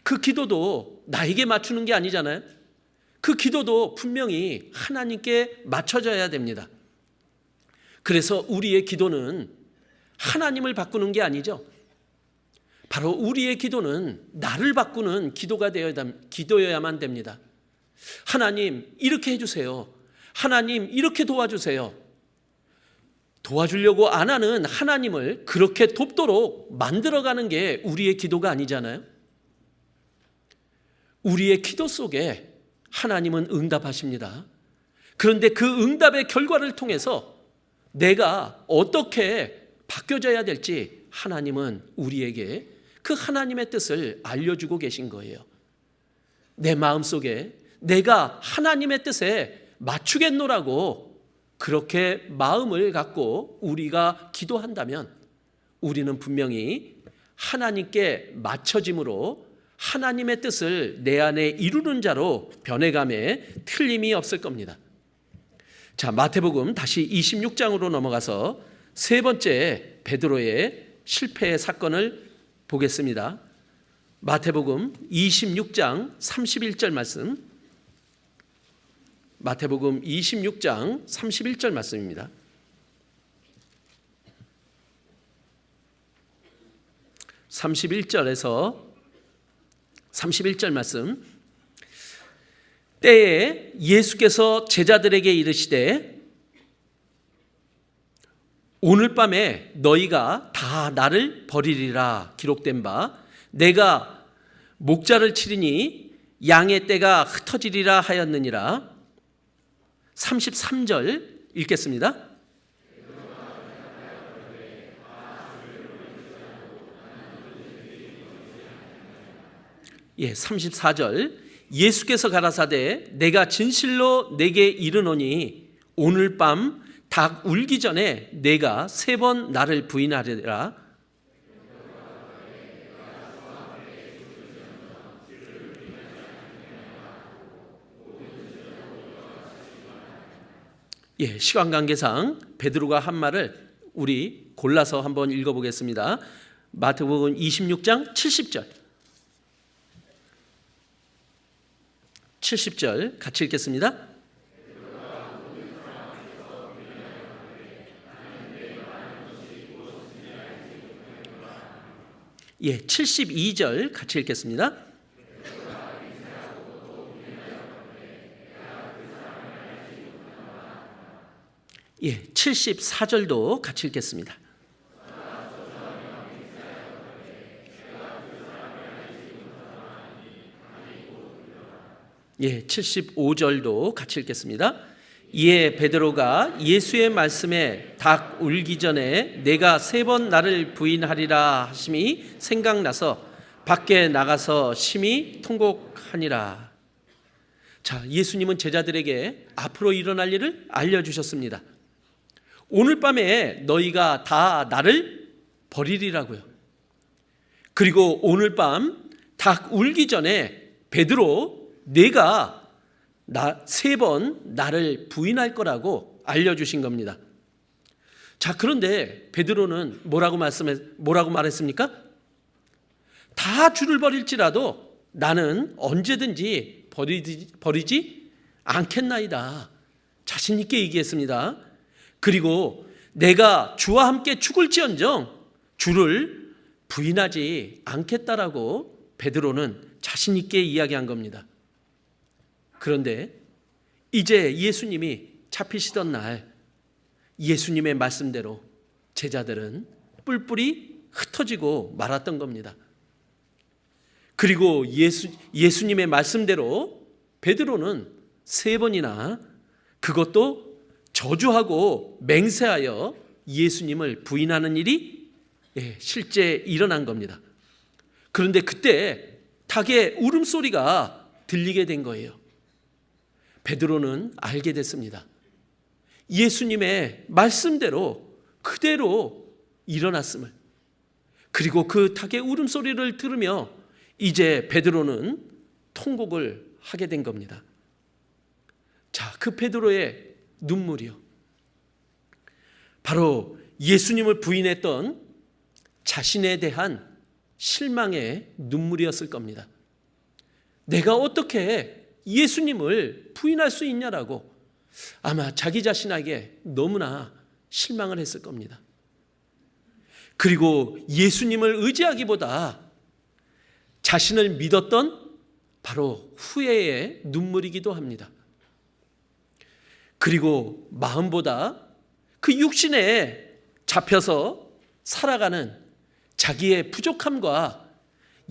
그 기도도 나에게 맞추는 게 아니잖아요. 그 기도도 분명히 하나님께 맞춰져야 됩니다. 그래서 우리의 기도는 하나님을 바꾸는 게 아니죠. 바로 우리의 기도는 나를 바꾸는 기도여야만 됩니다. 하나님 이렇게 해주세요. 하나님 이렇게 도와주세요. 도와주려고 안 하는 하나님을 그렇게 돕도록 만들어가는 게 우리의 기도가 아니잖아요. 우리의 기도 속에 하나님은 응답하십니다. 그런데 그 응답의 결과를 통해서 내가 어떻게 바뀌어져야 될지 하나님은 우리에게 그 하나님의 뜻을 알려주고 계신 거예요. 내 마음속에 내가 하나님의 뜻에 맞추겠노라고 그렇게 마음을 갖고 우리가 기도한다면 우리는 분명히 하나님께 맞춰짐으로 하나님의 뜻을 내 안에 이루는 자로 변해감에 틀림이 없을 겁니다. 자, 마태복음 다시 26장으로 넘어가서 세 번째 베드로의 실패의 사건을 보겠습니다. 마태복음 26장 31절 말씀. 마태복음 26장 31절 말씀입니다. 31절 말씀. 때에 예수께서 제자들에게 이르시되 오늘 밤에 너희가 다 나를 버리리라 기록된 바 내가 목자를 치리니 양의 떼가 흩어지리라 하였느니라. 33절 읽겠습니다. 예, 34절 예수께서 가라사대 내가 진실로 내게 이르노니 오늘 밤 닭 울기 전에 내가 3번 나를 부인하리라. 시간 관계상 베드로가 한 말을 우리 골라서 한번 읽어보겠습니다. 마태복음 26장 70절. 70절 같이 읽겠습니다. 72절 같이 읽겠습니다. 74절도 같이 읽겠습니다. 예, 75절도 같이 읽겠습니다. 이에 베드로가 예수의 말씀에 닭 울기 전에 내가 3번 나를 부인하리라 하심이 생각나서 밖에 나가서 심히 통곡하니라. 자, 예수님은 제자들에게 앞으로 일어날 일을 알려주셨습니다. 오늘 밤에 너희가 다 나를 버리리라고요. 그리고 오늘 밤 닭 울기 전에 베드로 내가 3번 나를 부인할 거라고 알려주신 겁니다. 자, 그런데 베드로는 뭐라고 말했습니까? 다 주를 버릴지라도 나는 언제든지 버리지 않겠나이다. 자신 있게 얘기했습니다. 그리고 내가 주와 함께 죽을지언정 주를 부인하지 않겠다라고 베드로는 자신 있게 이야기한 겁니다. 그런데 이제 예수님이 잡히시던 날 예수님의 말씀대로 제자들은 뿔뿔이 흩어지고 말았던 겁니다. 그리고 예수님의 말씀대로 베드로는 3번이나 그것도 저주하고 맹세하여 예수님을 부인하는 일이 실제 일어난 겁니다. 그런데 그때 닭의 울음소리가 들리게 된 거예요. 베드로는 알게 됐습니다. 예수님의 말씀대로 그대로 일어났음을. 그리고 그 닭의 울음소리를 들으며 이제 베드로는 통곡을 하게 된 겁니다. 자, 그 베드로의 눈물이요. 바로 예수님을 부인했던 자신에 대한 실망의 눈물이었을 겁니다. 내가 어떻게 예수님을 부인할 수 있냐라고 아마 자기 자신에게 너무나 실망을 했을 겁니다. 그리고 예수님을 의지하기보다 자신을 믿었던 바로 후회의 눈물이기도 합니다. 그리고 마음보다 그 육신에 잡혀서 살아가는 자기의 부족함과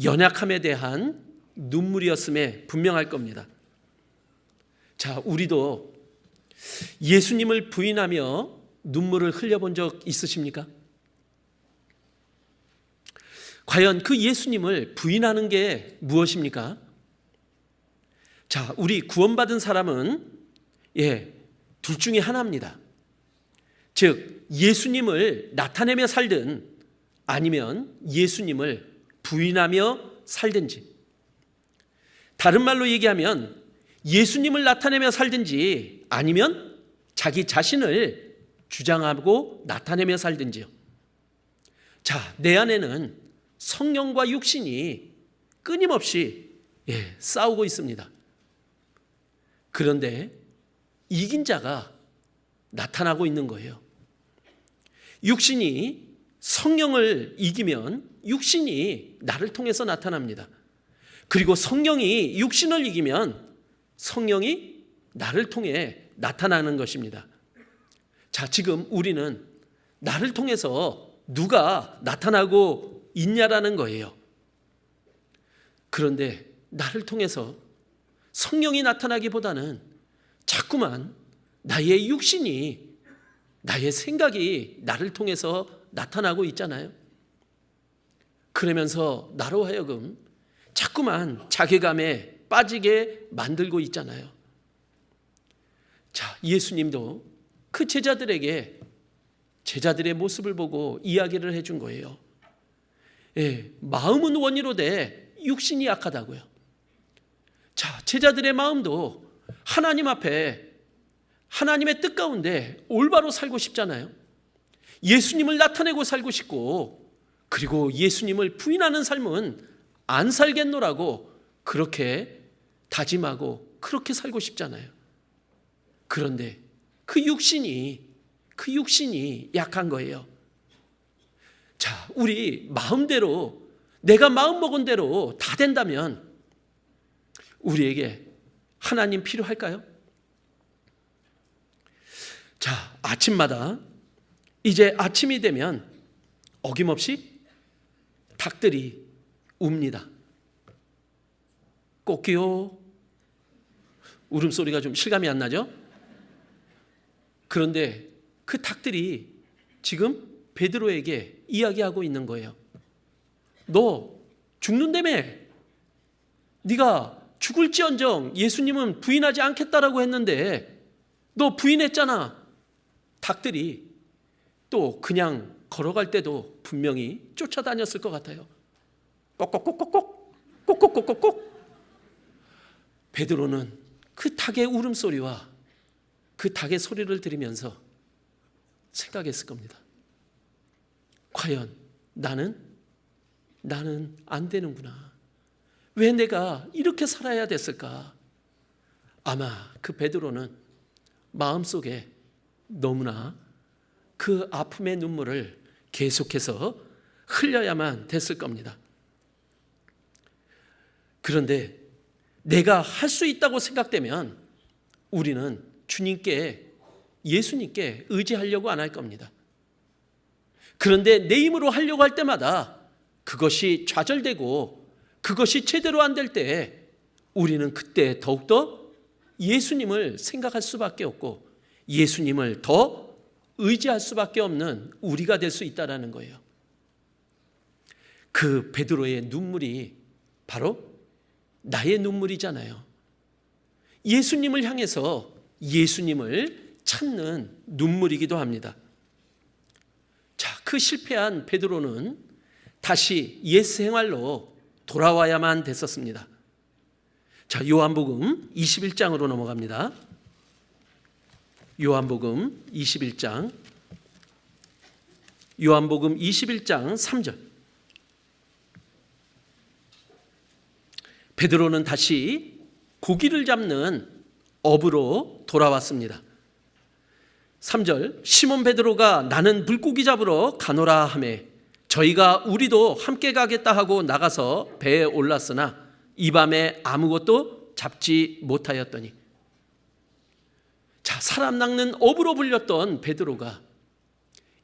연약함에 대한 눈물이었음에 분명할 겁니다. 자, 우리도 예수님을 부인하며 눈물을 흘려본 적 있으십니까? 과연 그 예수님을 부인하는 게 무엇입니까? 자, 우리 구원받은 사람은 둘 중에 하나입니다. 즉, 예수님을 나타내며 살든 아니면 예수님을 부인하며 살든지. 다른 말로 얘기하면 예수님을 나타내며 살든지 아니면 자기 자신을 주장하고 나타내며 살든지요. 자, 내 안에는 성령과 육신이 끊임없이 싸우고 있습니다. 그런데 이긴 자가 나타나고 있는 거예요. 육신이 성령을 이기면 육신이 나를 통해서 나타납니다. 그리고 성령이 육신을 이기면 성령이 나를 통해 나타나는 것입니다. 자, 지금 우리는 나를 통해서 누가 나타나고 있냐라는 거예요. 그런데 나를 통해서 성령이 나타나기보다는 자꾸만 나의 육신이, 나의 생각이 나를 통해서 나타나고 있잖아요. 그러면서 나로 하여금 자꾸만 자괴감에 빠지게 만들고 있잖아요. 자, 예수님도 그 제자들에게 제자들의 모습을 보고 이야기를 해준 거예요. 마음은 원이로되 육신이 약하다고요. 자, 제자들의 마음도 하나님 앞에 하나님의 뜻 가운데 올바로 살고 싶잖아요. 예수님을 나타내고 살고 싶고, 그리고 예수님을 부인하는 삶은 안 살겠노라고 그렇게 다짐하고 그렇게 살고 싶잖아요. 그런데 그 육신이 약한 거예요. 자, 우리 마음대로, 내가 마음먹은 대로 다 된다면 우리에게 하나님 필요할까요? 자, 아침마다 이제 아침이 되면 어김없이 닭들이 웁니다. 꼬끼요. 울음소리가 좀 실감이 안 나죠? 그런데 그 닭들이 지금 베드로에게 이야기하고 있는 거예요. 너 죽는다며. 네가 죽을지언정 예수님은 부인하지 않겠다라고 했는데 너 부인했잖아. 닭들이 또 그냥 걸어갈 때도 분명히 쫓아다녔을 것 같아요. 꼭꼭꼭꼭꼭, 꼭꼭꼭꼭꼭. 베드로는 그 닭의 울음소리와 그 닭의 소리를 들으면서 생각했을 겁니다. 과연 나는 안 되는구나. 왜 내가 이렇게 살아야 됐을까? 아마 그 베드로는 마음속에 너무나 그 아픔의 눈물을 계속해서 흘려야만 됐을 겁니다. 그런데 내가 할 수 있다고 생각되면 우리는 주님께, 예수님께 의지하려고 안 할 겁니다. 그런데 내 힘으로 하려고 할 때마다 그것이 좌절되고 그것이 제대로 안 될 때 우리는 그때 더욱더 예수님을 생각할 수밖에 없고 예수님을 더 의지할 수밖에 없는 우리가 될 수 있다는 거예요. 그 베드로의 눈물이 바로 나의 눈물이잖아요. 예수님을 향해서 예수님을 찾는 눈물이기도 합니다. 자, 그 실패한 베드로는 다시 옛 생활로 돌아와야만 됐었습니다. 자, 요한복음 21장으로 넘어갑니다. 요한복음 21장 3절. 베드로는 다시 고기를 잡는 업으로 돌아왔습니다. 3절. 시몬 베드로가 나는 물고기 잡으러 가노라 하매 저희가 우리도 함께 가겠다 하고 나가서 배에 올랐으나 이 밤에 아무것도 잡지 못하였더니. 자, 사람 낚는 업으로 불렸던 베드로가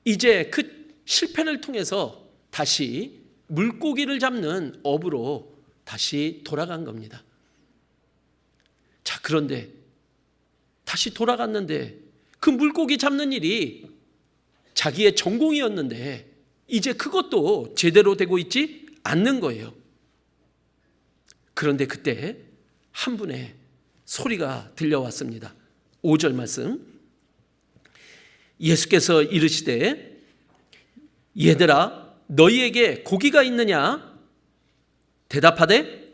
이제 그 실패를 통해서 다시 물고기를 잡는 업으로 다시 돌아간 겁니다. 자, 그런데 다시 돌아갔는데 그 물고기 잡는 일이 자기의 전공이었는데 이제 그것도 제대로 되고 있지 않는 거예요. 그런데 그때 한 분의 소리가 들려왔습니다. 5절 말씀. 예수께서 이르시되 얘들아 너희에게 고기가 있느냐? 대답하되,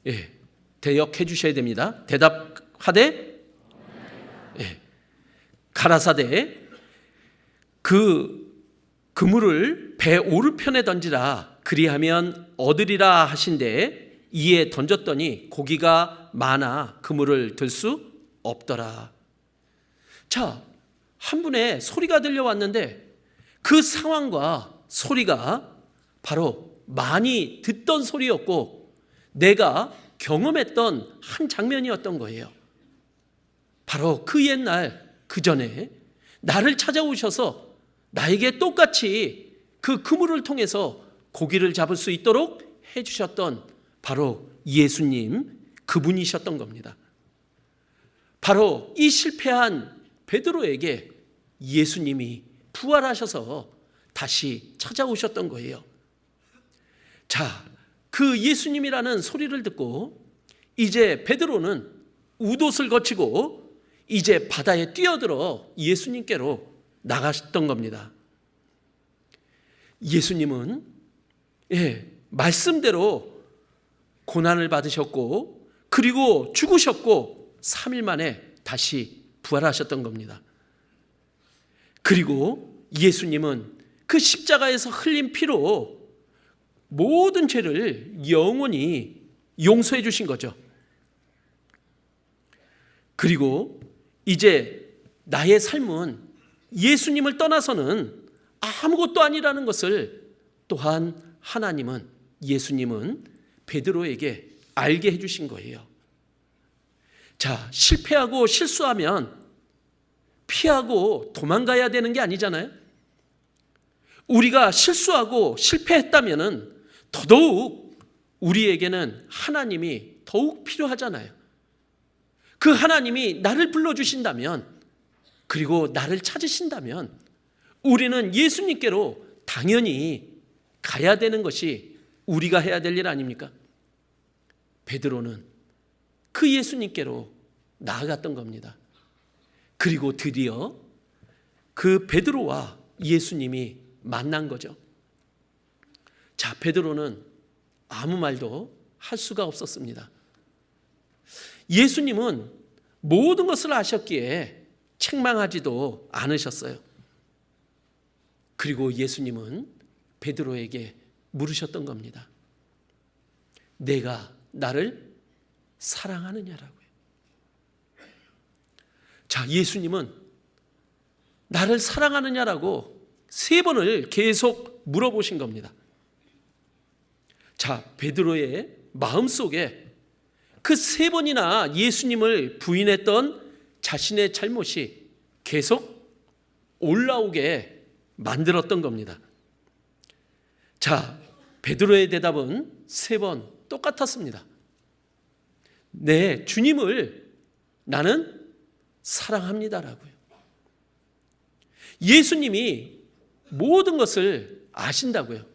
예, 대역해 주셔야 됩니다. 대답하되, 예, 가라사대 그물을 배 오른편에 던지라 그리하면 얻으리라 하신대 이에 던졌더니 고기가 많아 그물을 들 수 없더라. 자, 한 분의 소리가 들려왔는데 그 상황과 소리가 바로 많이 듣던 소리였고 내가 경험했던 한 장면이었던 거예요. 바로 그 옛날 그 전에 나를 찾아오셔서 나에게 똑같이 그 그물을 통해서 고기를 잡을 수 있도록 해주셨던 바로 예수님, 그분이셨던 겁니다. 바로 이 실패한 베드로에게 예수님이 부활하셔서 다시 찾아오셨던 거예요. 자, 그 예수님이라는 소리를 듣고 이제 베드로는 우돛을 거치고 이제 바다에 뛰어들어 예수님께로 나가셨던 겁니다. 예수님은 말씀대로 고난을 받으셨고 그리고 죽으셨고 3일 만에 다시 부활하셨던 겁니다. 그리고 예수님은 그 십자가에서 흘린 피로 모든 죄를 영원히 용서해 주신 거죠. 그리고 이제 나의 삶은 예수님을 떠나서는 아무것도 아니라는 것을 또한 하나님은, 예수님은 베드로에게 알게 해주신 거예요. 자, 실패하고 실수하면 피하고 도망가야 되는 게 아니잖아요. 우리가 실수하고 실패했다면 더더욱 우리에게는 하나님이 더욱 필요하잖아요. 그 하나님이 나를 불러주신다면, 그리고 나를 찾으신다면 우리는 예수님께로 당연히 가야 되는 것이 우리가 해야 될 일 아닙니까? 베드로는 그 예수님께로 나아갔던 겁니다. 그리고 드디어 그 베드로와 예수님이 만난 거죠. 자, 베드로는 아무 말도 할 수가 없었습니다. 예수님은 모든 것을 아셨기에 책망하지도 않으셨어요. 그리고 예수님은 베드로에게 물으셨던 겁니다. 내가 나를 사랑하느냐라고요. 자, 예수님은 나를 사랑하느냐라고 3번을 계속 물어보신 겁니다. 자, 베드로의 마음속에 그 3번이나 예수님을 부인했던 자신의 잘못이 계속 올라오게 만들었던 겁니다. 자, 베드로의 대답은 3번 똑같았습니다. 네, 주님을 나는 사랑합니다라고요. 예수님이 모든 것을 아신다고요.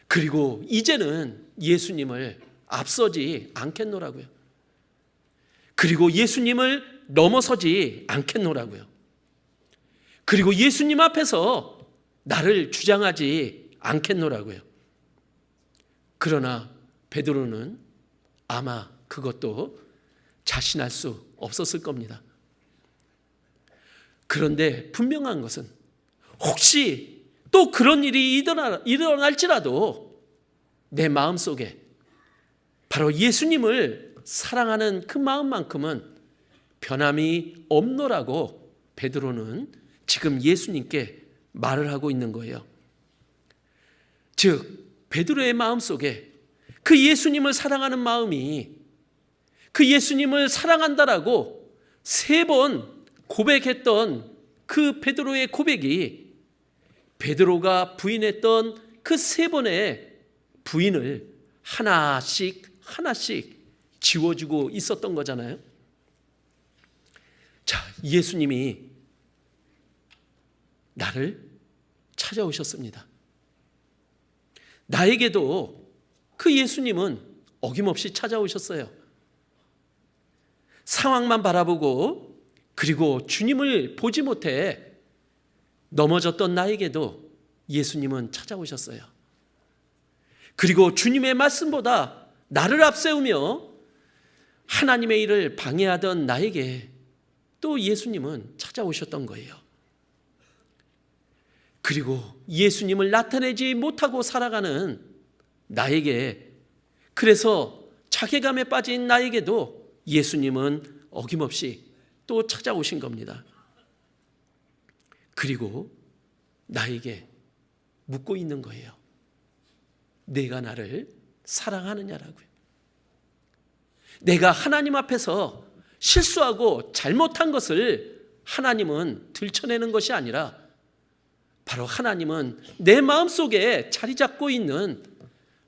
그리고 이제는 예수님을 앞서지 않겠노라고요. 그리고 예수님을 넘어서지 않겠노라고요. 그리고 예수님 앞에서 나를 주장하지 않겠노라고요. 그러나 베드로는 아마 그것도 자신할 수 없었을 겁니다. 그런데 분명한 것은 혹시 또 그런 일이 일어날지라도 내 마음속에 바로 예수님을 사랑하는 그 마음만큼은 변함이 없노라고 베드로는 지금 예수님께 말을 하고 있는 거예요. 즉, 베드로의 마음속에 그 예수님을 사랑하는 마음이, 그 예수님을 사랑한다라고 3번 고백했던 그 베드로의 고백이 베드로가 부인했던 그 3번의 부인을 하나씩 지워주고 있었던 거잖아요. 자, 예수님이 나를 찾아오셨습니다. 나에게도 그 예수님은 어김없이 찾아오셨어요. 상황만 바라보고 그리고 주님을 보지 못해 넘어졌던 나에게도 예수님은 찾아오셨어요. 그리고 주님의 말씀보다 나를 앞세우며 하나님의 일을 방해하던 나에게 또 예수님은 찾아오셨던 거예요. 그리고 예수님을 나타내지 못하고 살아가는 나에게, 그래서 자괴감에 빠진 나에게도 예수님은 어김없이 또 찾아오신 겁니다. 그리고 나에게 묻고 있는 거예요. 내가 나를 사랑하느냐라고요. 내가 하나님 앞에서 실수하고 잘못한 것을 하나님은 들춰내는 것이 아니라 바로 하나님은 내 마음속에 자리 잡고 있는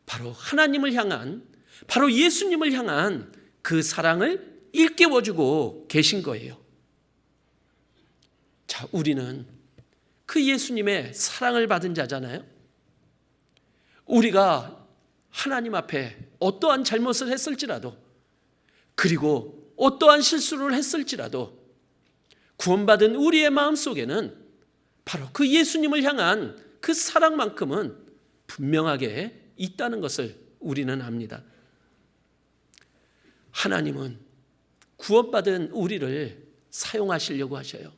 바로 하나님을 향한, 바로 예수님을 향한 그 사랑을 일깨워주고 계신 거예요. 자, 우리는 그 예수님의 사랑을 받은 자잖아요. 우리가 하나님 앞에 어떠한 잘못을 했을지라도, 그리고 어떠한 실수를 했을지라도 구원받은 우리의 마음속에는 바로 그 예수님을 향한 그 사랑만큼은 분명하게 있다는 것을 우리는 압니다. 하나님은 구원받은 우리를 사용하시려고 하셔요.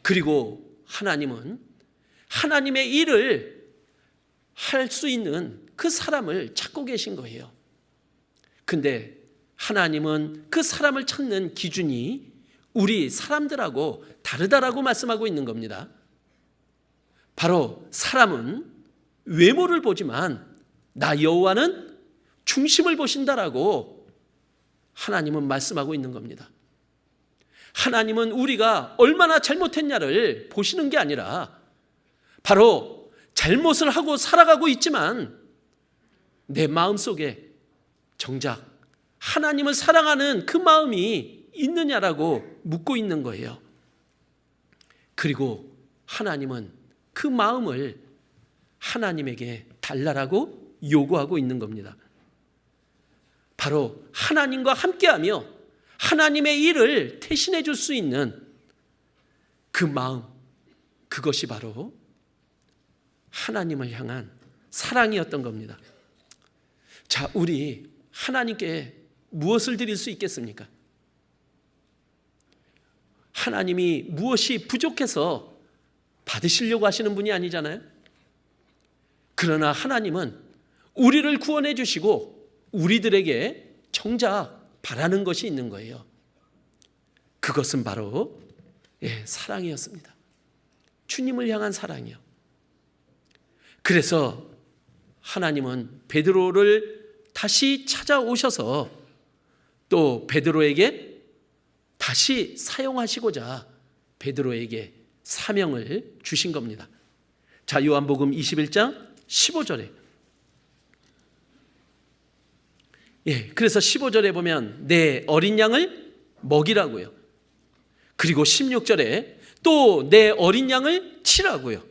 그리고 하나님은 하나님의 일을 할 수 있는 그 사람을 찾고 계신 거예요. 근데 하나님은 그 사람을 찾는 기준이 우리 사람들하고 다르다라고 말씀하고 있는 겁니다. 바로 사람은 외모를 보지만 나 여호와는 중심을 보신다라고 하나님은 말씀하고 있는 겁니다. 하나님은 우리가 얼마나 잘못했냐를 보시는 게 아니라 바로 잘못을 하고 살아가고 있지만 내 마음속에 정작 하나님을 사랑하는 그 마음이 있느냐라고 묻고 있는 거예요. 그리고 하나님은 그 마음을 하나님에게 달라라고 요구하고 있는 겁니다. 바로 하나님과 함께하며 하나님의 일을 대신해 줄 수 있는 그 마음, 그것이 바로 하나님을 향한 사랑이었던 겁니다. 자, 우리 하나님께 무엇을 드릴 수 있겠습니까? 하나님이 무엇이 부족해서 받으시려고 하시는 분이 아니잖아요. 그러나 하나님은 우리를 구원해 주시고 우리들에게 정작 바라는 것이 있는 거예요. 그것은 바로 사랑이었습니다. 주님을 향한 사랑이요. 그래서 하나님은 베드로를 다시 찾아오셔서 또 베드로에게 다시 사용하시고자 베드로에게 사명을 주신 겁니다. 자, 요한복음 21장 15절에 그래서 15절에 보면 내 어린 양을 먹이라고요. 그리고 16절에 또 내 어린 양을 치라고요.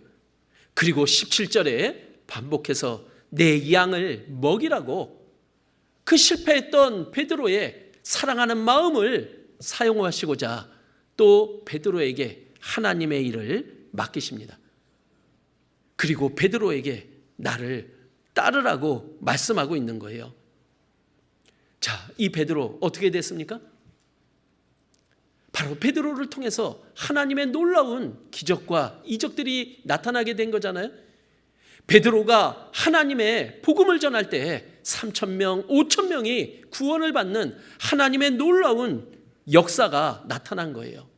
그리고 17절에 반복해서 내 양을 먹이라고 그 실패했던 베드로의 사랑하는 마음을 사용하시고자 또 베드로에게 하나님의 일을 맡기십니다. 그리고 베드로에게 나를 따르라고 말씀하고 있는 거예요. 자, 이 베드로 어떻게 됐습니까? 바로 베드로를 통해서 하나님의 놀라운 기적과 이적들이 나타나게 된 거잖아요. 베드로가 하나님의 복음을 전할 때 3,000명, 5,000명이 구원을 받는 하나님의 놀라운 역사가 나타난 거예요.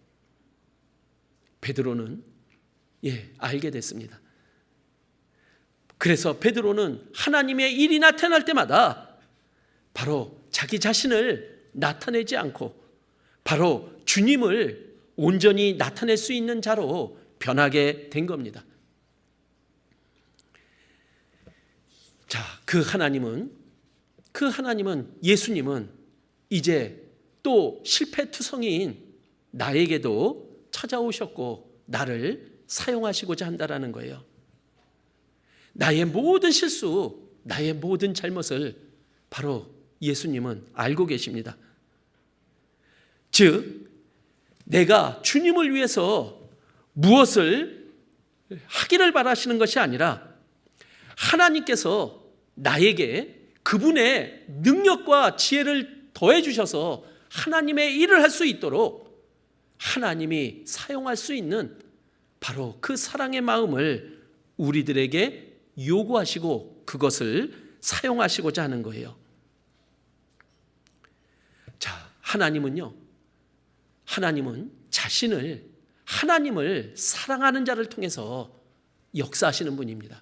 베드로는 알게 됐습니다. 그래서 베드로는 하나님의 일이 나타날 때마다 바로 자기 자신을 나타내지 않고 바로 주님을 온전히 나타낼 수 있는 자로 변하게 된 겁니다. 자, 그 하나님은 예수님은 이제 또 실패투성이인 나에게도 찾아오셨고 나를 사용하시고자 한다라는 거예요. 나의 모든 실수, 나의 모든 잘못을 바로 예수님은 알고 계십니다. 즉, 내가 주님을 위해서 무엇을 하기를 바라시는 것이 아니라 하나님께서 나에게 그분의 능력과 지혜를 더해 주셔서 하나님의 일을 할 수 있도록 하나님이 사용할 수 있는 바로 그 사랑의 마음을 우리들에게 요구하시고 그것을 사용하시고자 하는 거예요. 자, 하나님은 하나님을 사랑하는 자를 통해서 역사하시는 분입니다.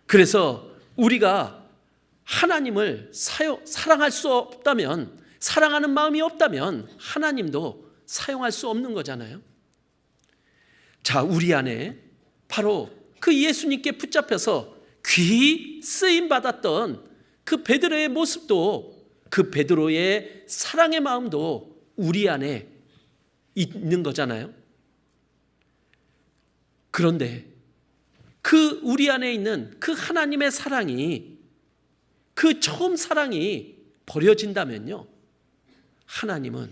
그래서 우리가 하나님을 사랑할 수 없다면, 사랑하는 마음이 없다면 하나님도 사용할 수 없는 거잖아요. 자, 우리 안에 바로 그 예수님께 붙잡혀서 귀히 쓰임 받았던 그 베드로의 모습도, 그 베드로의 사랑의 마음도 우리 안에 있는 거잖아요. 그런데 그 우리 안에 있는 그 하나님의 사랑이, 그 처음 사랑이 버려진다면요, 하나님은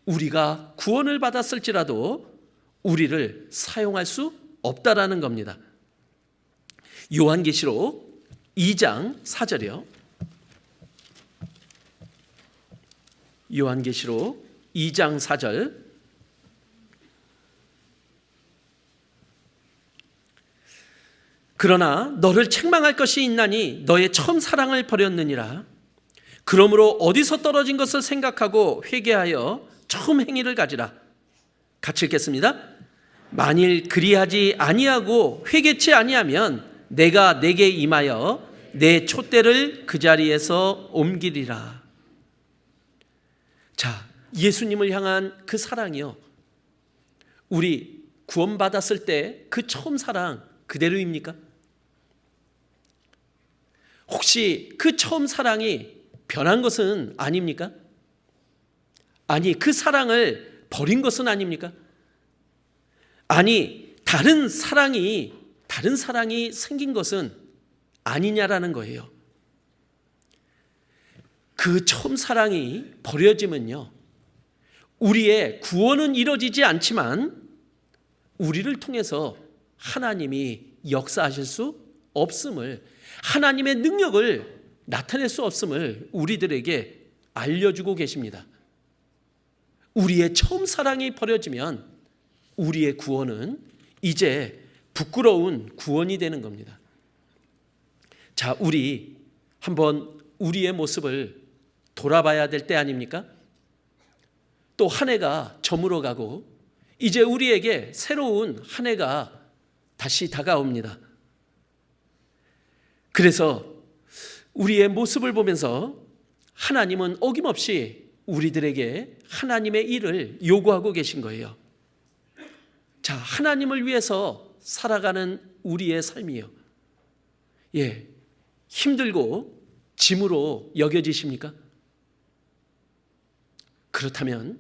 우리가 구원을 받았을지라도 우리를 사용할 수 없다라는 겁니다. 요한계시록 2장 4절이요. 요한계시록 2장 4절. 그러나 너를 책망할 것이 있나니 너의 처음 사랑을 버렸느니라. 그러므로 어디서 떨어진 것을 생각하고 회개하여 처음 행위를 가지라. 같이 읽겠습니다. 만일 그리하지 아니하고 회개치 아니하면 내가 내게 임하여 내 촛대를 그 자리에서 옮기리라. 자, 예수님을 향한 그 사랑이요, 우리 구원받았을 때 그 처음 사랑 그대로입니까? 혹시 그 처음 사랑이 변한 것은 아닙니까? 아니, 그 사랑을 버린 것은 아닙니까? 아니, 다른 사랑이 생긴 것은 아니냐라는 거예요. 그 처음 사랑이 버려지면요, 우리의 구원은 이루어지지 않지만 우리를 통해서 하나님이 역사하실 수 없음을, 하나님의 능력을 나타낼 수 없음을 우리들에게 알려주고 계십니다. 우리의 처음 사랑이 버려지면 우리의 구원은 이제 부끄러운 구원이 되는 겁니다. 자, 우리 한번 우리의 모습을 돌아봐야 될 때 아닙니까? 또 한 해가 저물어가고 이제 우리에게 새로운 한 해가 다시 다가옵니다. 그래서 우리의 모습을 보면서 하나님은 어김없이 우리들에게 하나님의 일을 요구하고 계신 거예요. 자, 하나님을 위해서 살아가는 우리의 삶이요, 힘들고 짐으로 여겨지십니까? 그렇다면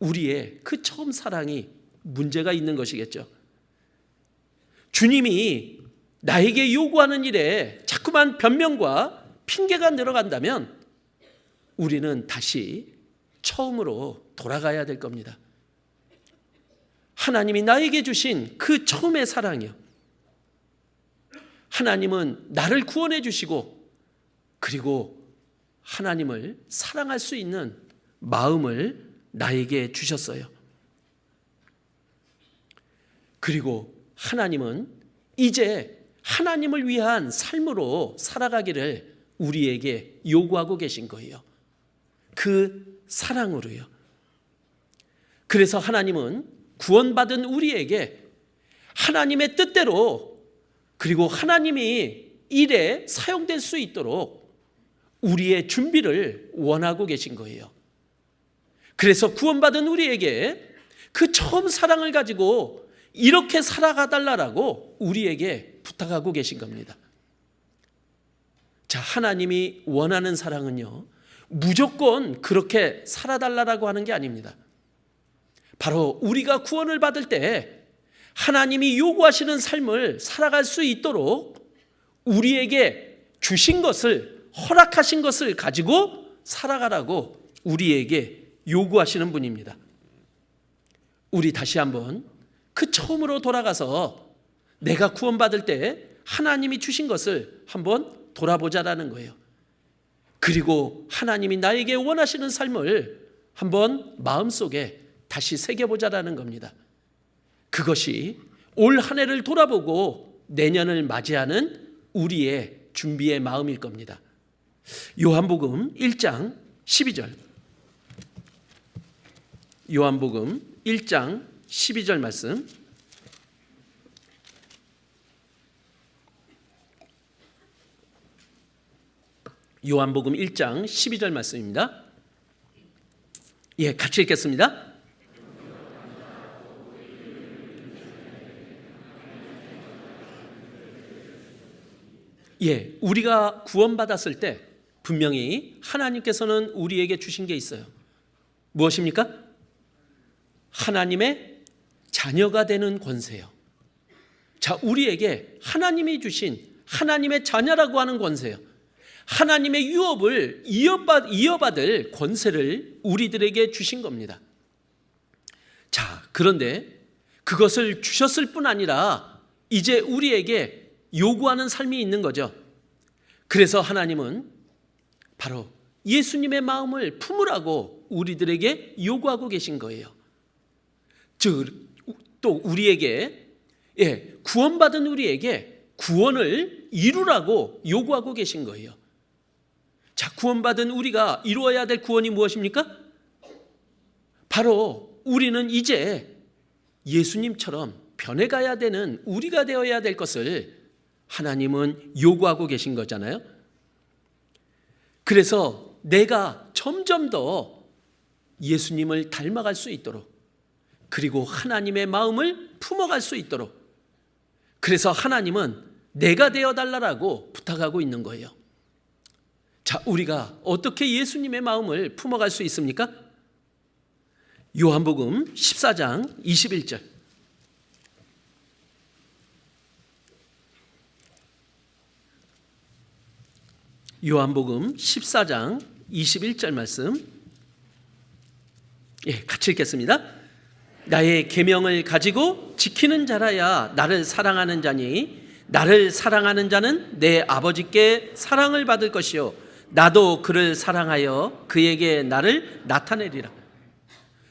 우리의 그 처음 사랑이 문제가 있는 것이겠죠. 주님이 나에게 요구하는 일에 자꾸만 변명과 핑계가 늘어간다면 우리는 다시 처음으로 돌아가야 될 겁니다. 하나님이 나에게 주신 그 처음의 사랑이요, 하나님은 나를 구원해 주시고 그리고 하나님을 사랑할 수 있는 마음을 나에게 주셨어요. 그리고 하나님은 이제 하나님을 위한 삶으로 살아가기를 우리에게 요구하고 계신 거예요. 그 사랑으로요. 그래서 하나님은 구원받은 우리에게 하나님의 뜻대로 그리고 하나님이 일에 사용될 수 있도록 우리의 준비를 원하고 계신 거예요. 그래서 구원받은 우리에게 그 처음 사랑을 가지고 이렇게 살아가달라고 우리에게 부탁하고 계신 겁니다. 자, 하나님이 원하는 사랑은요, 무조건 그렇게 살아달라고 하는 게 아닙니다. 바로 우리가 구원을 받을 때 하나님이 요구하시는 삶을 살아갈 수 있도록 우리에게 주신 것을, 허락하신 것을 가지고 살아가라고 우리에게 요구하시는 분입니다. 우리 다시 한번 그 처음으로 돌아가서 내가 구원받을 때 하나님이 주신 것을 한번 돌아보자라는 거예요. 그리고 하나님이 나에게 원하시는 삶을 한번 마음속에 다시 새겨보자라는 겁니다. 그것이 올 한 해를 돌아보고 내년을 맞이하는 우리의 준비의 마음일 겁니다. 요한복음 1장 12절. 요한복음 1장 12절 말씀. 요한복음 1장 12절 말씀입니다. 같이 읽겠습니다. 우리가 구원받았을 때 분명히 하나님께서는 우리에게 주신 게 있어요. 무엇입니까? 하나님의 자녀가 되는 권세요. 자, 우리에게 하나님이 주신 하나님의 자녀라고 하는 권세요. 하나님의 유업을 이어받을 권세를 우리들에게 주신 겁니다. 자, 그런데 그것을 주셨을 뿐 아니라 이제 우리에게 요구하는 삶이 있는 거죠. 그래서 하나님은 바로 예수님의 마음을 품으라고 우리들에게 요구하고 계신 거예요. 또 우리에게, 구원받은 우리에게 구원을 이루라고 요구하고 계신 거예요. 자, 구원받은 우리가 이루어야 될 구원이 무엇입니까? 바로 우리는 이제 예수님처럼 변해가야 되는 우리가 되어야 될 것을 하나님은 요구하고 계신 거잖아요. 그래서 내가 점점 더 예수님을 닮아갈 수 있도록, 그리고 하나님의 마음을 품어갈 수 있도록, 그래서 하나님은 내가 되어달라고 부탁하고 있는 거예요. 자, 우리가 어떻게 예수님의 마음을 품어갈 수 있습니까? 요한복음 14장 21절. 요한복음 14장 21절 말씀, 같이 읽겠습니다. 나의 계명을 가지고 지키는 자라야 나를 사랑하는 자니 나를 사랑하는 자는 내 아버지께 사랑을 받을 것이요 나도 그를 사랑하여 그에게 나를 나타내리라.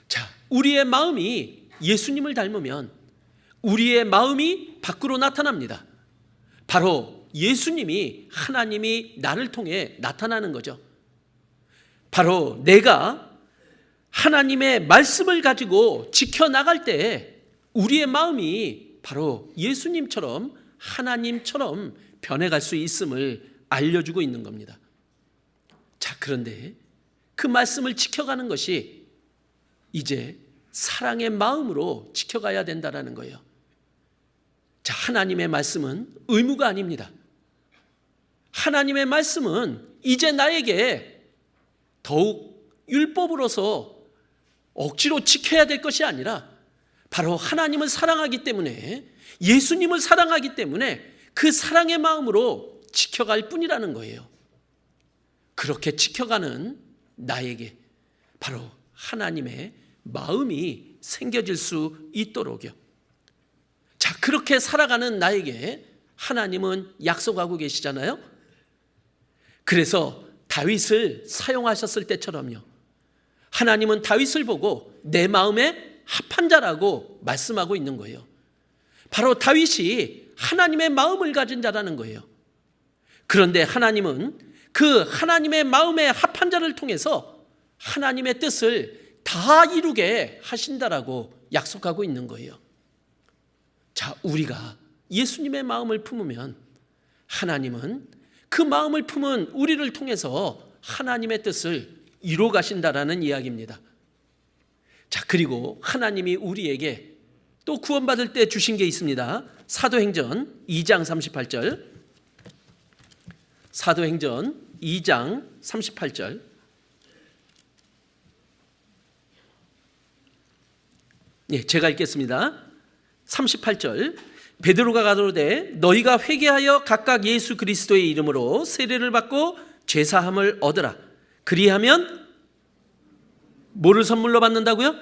자, 우리의 마음이 예수님을 닮으면 우리의 마음이 밖으로 나타납니다. 바로 예수님이, 하나님이 나를 통해 나타나는 거죠. 바로 내가 하나님의 말씀을 가지고 지켜나갈 때 우리의 마음이 바로 예수님처럼, 하나님처럼 변해갈 수 있음을 알려주고 있는 겁니다. 자, 그런데 그 말씀을 지켜가는 것이 이제 사랑의 마음으로 지켜가야 된다는 거예요. 자, 하나님의 말씀은 의무가 아닙니다. 하나님의 말씀은 이제 나에게 더욱 율법으로서 억지로 지켜야 될 것이 아니라 바로 하나님을 사랑하기 때문에, 예수님을 사랑하기 때문에 그 사랑의 마음으로 지켜갈 뿐이라는 거예요. 그렇게 지켜가는 나에게 바로 하나님의 마음이 생겨질 수 있도록요. 자, 그렇게 살아가는 나에게 하나님은 약속하고 계시잖아요. 그래서 다윗을 사용하셨을 때처럼요, 하나님은 다윗을 보고 내 마음에 합한 자라고 말씀하고 있는 거예요. 바로 다윗이 하나님의 마음을 가진 자라는 거예요. 그런데 하나님은 그 하나님의 마음에 합한 자를 통해서 하나님의 뜻을 다 이루게 하신다라고 약속하고 있는 거예요. 자, 우리가 예수님의 마음을 품으면 하나님은 그 마음을 품은 우리를 통해서 하나님의 뜻을 이루어 가신다라는 이야기입니다. 자, 그리고 하나님이 우리에게 또 구원받을 때 주신 게 있습니다. 사도행전 2장 38절. 사도행전 2장 38절. 제가 읽겠습니다. 38절. 베드로가 가로되 너희가 회개하여 각각 예수 그리스도의 이름으로 세례를 받고 죄사함을 얻으라. 그리하면 뭐를 선물로 받는다고요?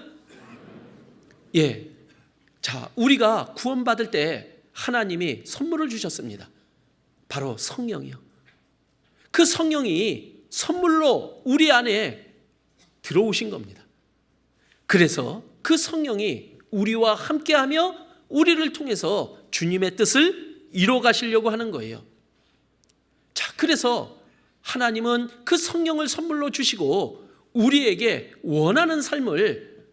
자, 우리가 구원받을 때 하나님이 선물을 주셨습니다. 바로 성령이요. 그 성령이 선물로 우리 안에 들어오신 겁니다. 그래서 그 성령이 우리와 함께하며 우리를 통해서 주님의 뜻을 이루어 가시려고 하는 거예요. 자, 그래서 하나님은 그 성령을 선물로 주시고 우리에게 원하는 삶을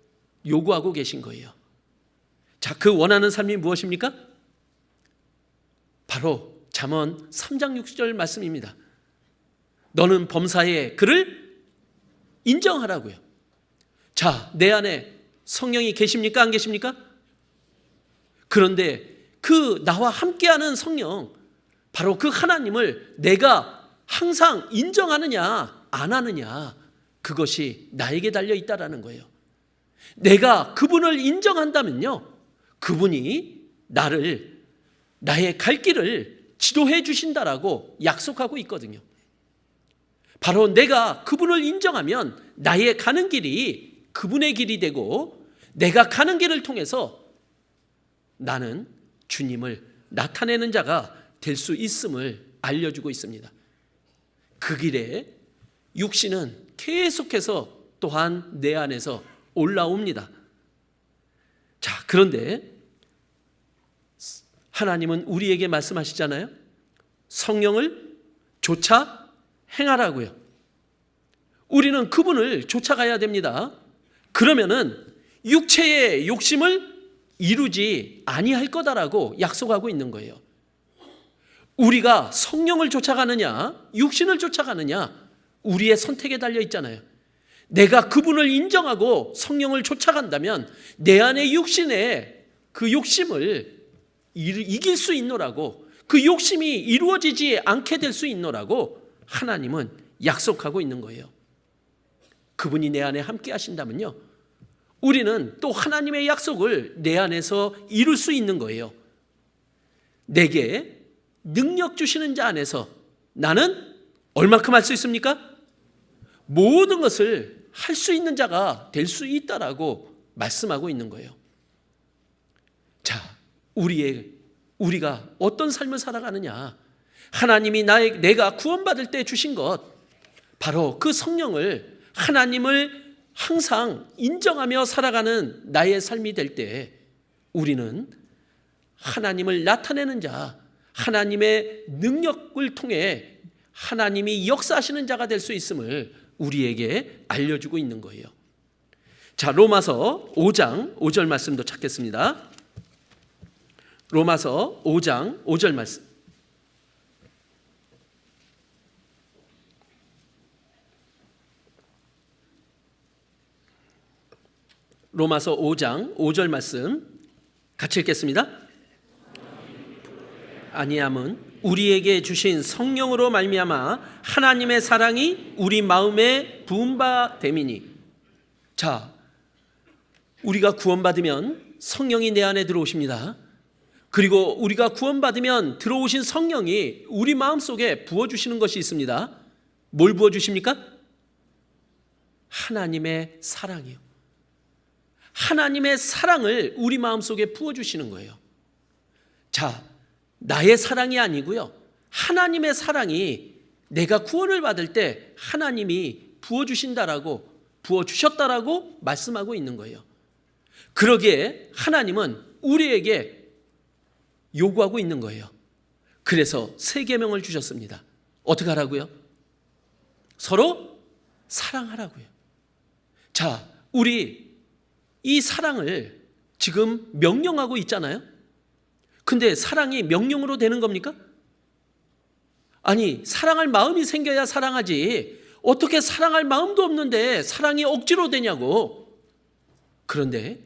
요구하고 계신 거예요. 자, 그 원하는 삶이 무엇입니까? 바로 잠언 3장 6절 말씀입니다. 너는 범사에 그를 인정하라고요. 자, 내 안에 성령이 계십니까? 안 계십니까? 그런데 그 나와 함께하는 성령, 바로 그 하나님을 내가 항상 인정하느냐 안 하느냐, 그것이 나에게 달려 있다라는 거예요. 내가 그분을 인정한다면요, 그분이 나의 갈 길을 지도해 주신다라고 약속하고 있거든요. 바로 내가 그분을 인정하면 나의 가는 길이 그분의 길이 되고, 내가 가는 길을 통해서 나는 주님을 나타내는 자가 될 수 있음을 알려주고 있습니다. 그 길에 육신은 계속해서 또한 내 안에서 올라옵니다. 자, 그런데 하나님은 우리에게 말씀하시잖아요. 성령을 쫓아 행하라고요. 우리는 그분을 쫓아가야 됩니다. 그러면은 육체의 욕심을 이루지 아니할 거다라고 약속하고 있는 거예요. 우리가 성령을 쫓아가느냐, 육신을 쫓아가느냐, 우리의 선택에 달려 있잖아요. 내가 그분을 인정하고 성령을 쫓아간다면 내 안의 육신의 그 욕심을 이길 수 있노라고, 그 욕심이 이루어지지 않게 될 수 있노라고 하나님은 약속하고 있는 거예요. 그분이 내 안에 함께 하신다면요, 우리는 또 하나님의 약속을 내 안에서 이룰 수 있는 거예요. 내게 능력 주시는 자 안에서 나는 얼마큼 할 수 있습니까? 모든 것을 할 수 있는 자가 될 수 있다라고 말씀하고 있는 거예요. 자, 우리가 어떤 삶을 살아가느냐, 하나님이 내가 구원받을 때 주신 것, 바로 그 성령을, 하나님을 항상 인정하며 살아가는 나의 삶이 될 때 우리는 하나님을 나타내는 자, 하나님의 능력을 통해 하나님이 역사하시는 자가 될 수 있음을 우리에게 알려주고 있는 거예요. 자, 로마서 5장 5절 말씀도 찾겠습니다. 로마서 5장 5절 말씀. 로마서 5장 5절 말씀 같이 읽겠습니다. 아니함은 우리에게 주신 성령으로 말미암아 하나님의 사랑이 우리 마음에 부은 바 됨이니. 자, 우리가 구원받으면 성령이 내 안에 들어오십니다. 그리고 우리가 구원받으면 들어오신 성령이 우리 마음속에 부어주시는 것이 있습니다. 뭘 부어주십니까? 하나님의 사랑이요. 하나님의 사랑을 우리 마음속에 부어주시는 거예요. 자, 나의 사랑이 아니고요, 하나님의 사랑이 내가 구원을 받을 때 하나님이 부어주신다라고, 부어주셨다라고 말씀하고 있는 거예요. 그러기에 하나님은 우리에게 요구하고 있는 거예요. 그래서 세 계명을 주셨습니다. 어떻게 하라고요? 서로 사랑하라고요. 자, 우리 이 사랑을 지금 명령하고 있잖아요. 근데 사랑이 명령으로 되는 겁니까? 아니, 사랑할 마음이 생겨야 사랑하지, 어떻게 사랑할 마음도 없는데 사랑이 억지로 되냐고. 그런데